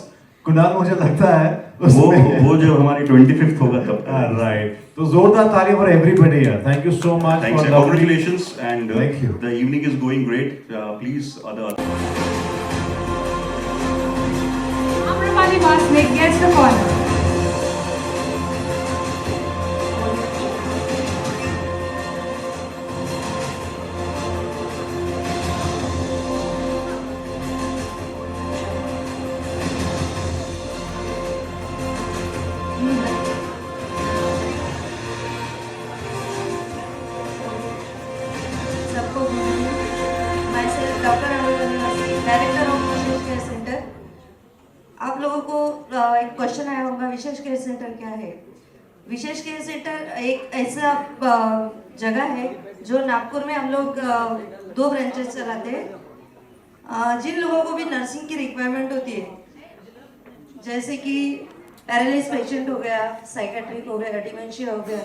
S: Kunal मुझे लगता है
U: वो जो हमारी 25th होगा तब
S: right. तो जोरदार तालियां for everybody here. Thank you so much.
U: Thanks
S: for
U: and
S: lovely-
U: congratulations, and
S: Thank you.
U: the evening is going great. Please,
B: Amrapali Masnik gets the corner.
N: सबको myself doctor Anupam Niwasi, director of Vishesh care centre. आप लोगों को एक question आया होगा, विशेष care centre क्या है? विशेष care centre एक ऐसा जगह है जो नागपुर में हम लोग 2 ब्रांचेस चलाते हैं। जिन लोगों को भी नर्सिंग की रिक्वायरमेंट होती है, जैसे कि पैरालिसिस पेशेंट हो गया, साइकेट्रिक हो गया, डिमेंशिया हो गया,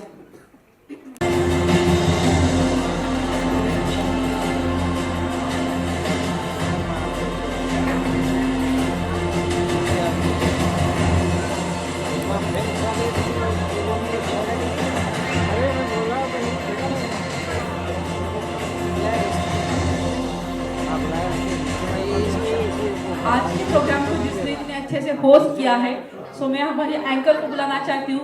K: आज के प्रोग्राम को जिसने इतने अच्छे से होस्ट किया है, सो मैं हमारे एंकर को बुलाना चाहती हूँ।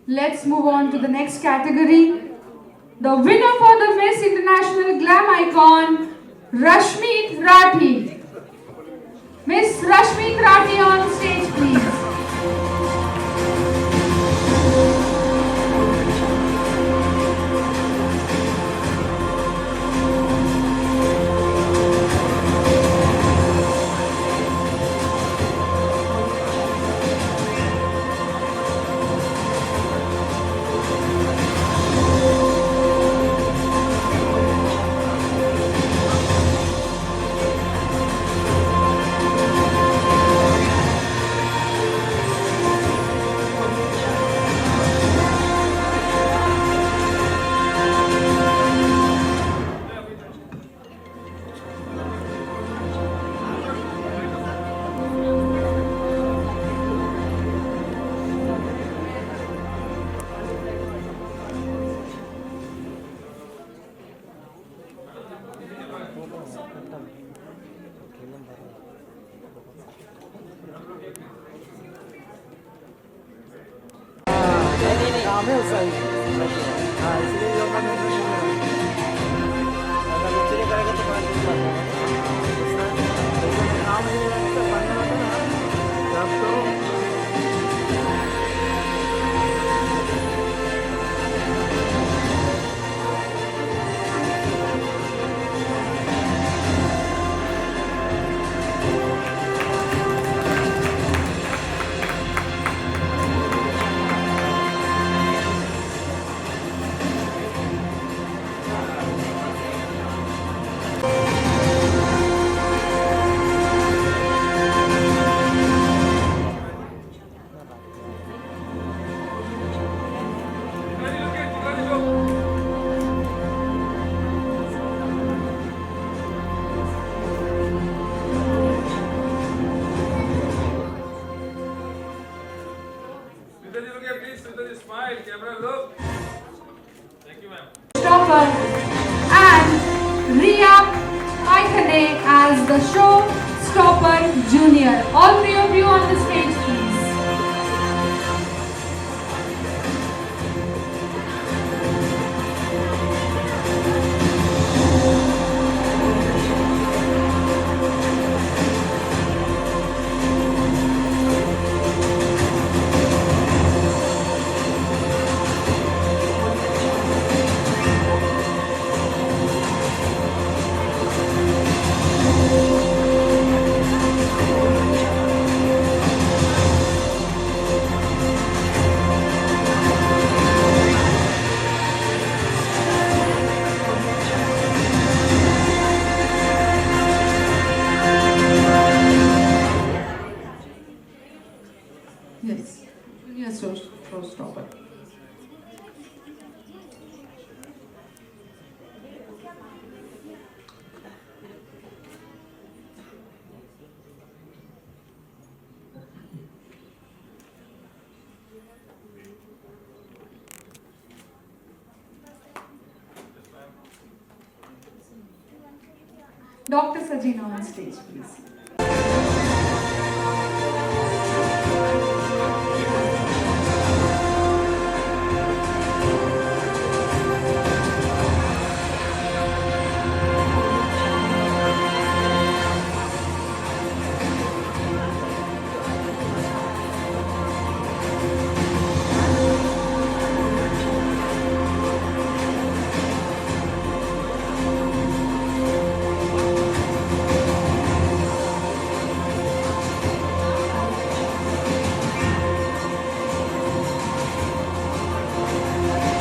B: Let's move on to the next category. The winner for the Miss International Glam Icon, Rashmeet Rathi. Miss Rashmeet Rathi on stage, please.
D: सही हाँ इसलिए लोग का मेरे को अगर बच्चे करेगा तो 5 दिन बाद काम नहीं लगता पढ़ने में ना तब तो
B: Stopper and Riya Aikane as the show Stopper Junior. All three of you on the stage, please. Yes, yes, showstopper. Dr. Sajina on stage, please.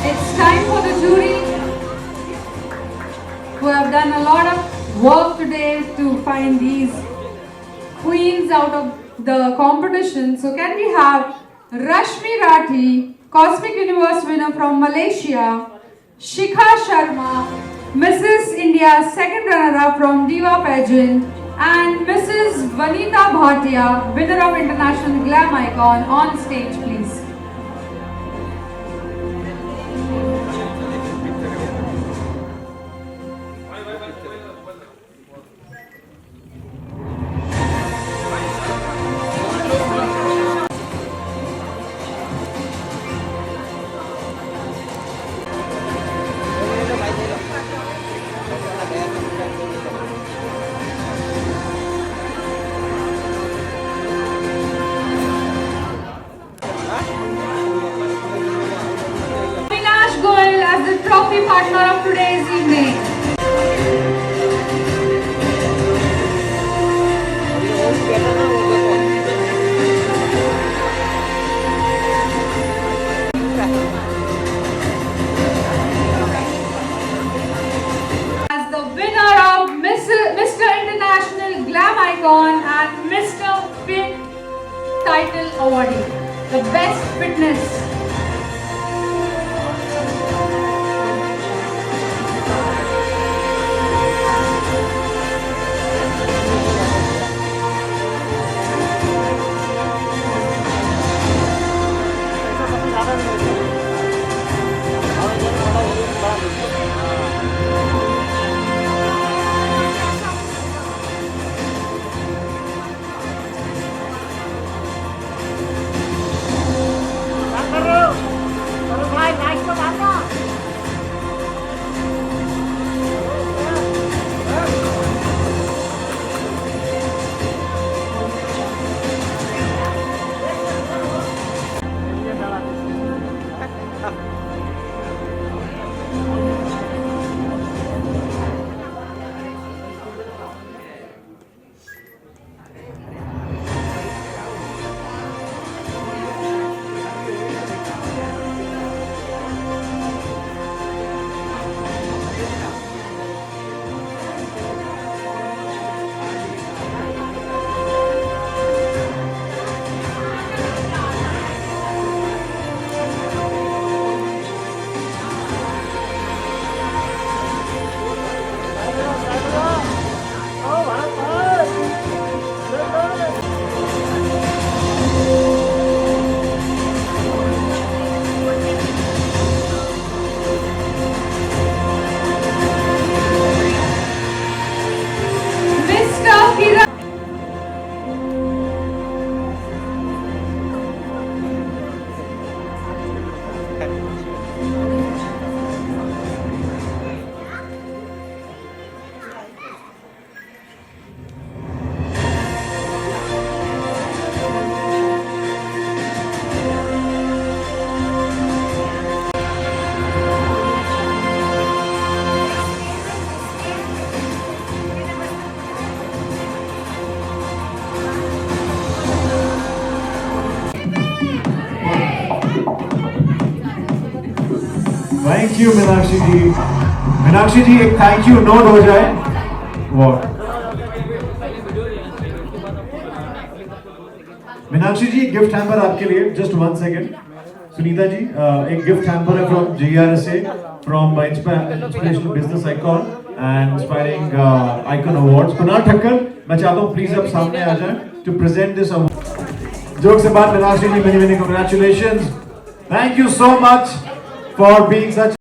B: It's time for the jury who have done a lot of work today to find these queens out of the competition. So can we have Rashmi Rathi, Cosmic Universe winner from Malaysia, Shikha Sharma, Mrs. India second runner-up from Diva Pageant, and Mrs. Vanita Bhatia, winner of International Glam Icon, on stage please. Avinash Goel as the trophy partner of today's evening. As the winner of Mr. International Glam Icon and Mr. Fit Title Awardee, the best fitness.
S: Thank you Meenakshi ji. Meenakshi ji एक thank you note हो जाए। What? Meenakshi ji gift hamper आपके लिए, just 1 second. Sunita ji एक gift hamper है from GRSA, from inspirational business icon and inspiring icon awards. Kunal Thakkar, मैं चाहता हूँ प्लीज आप सामने आ जाएं टू प्रेजेंट दिस अवार्ड। जोक से बात Meenakshi ji, many many congratulations. Thank you so much for being such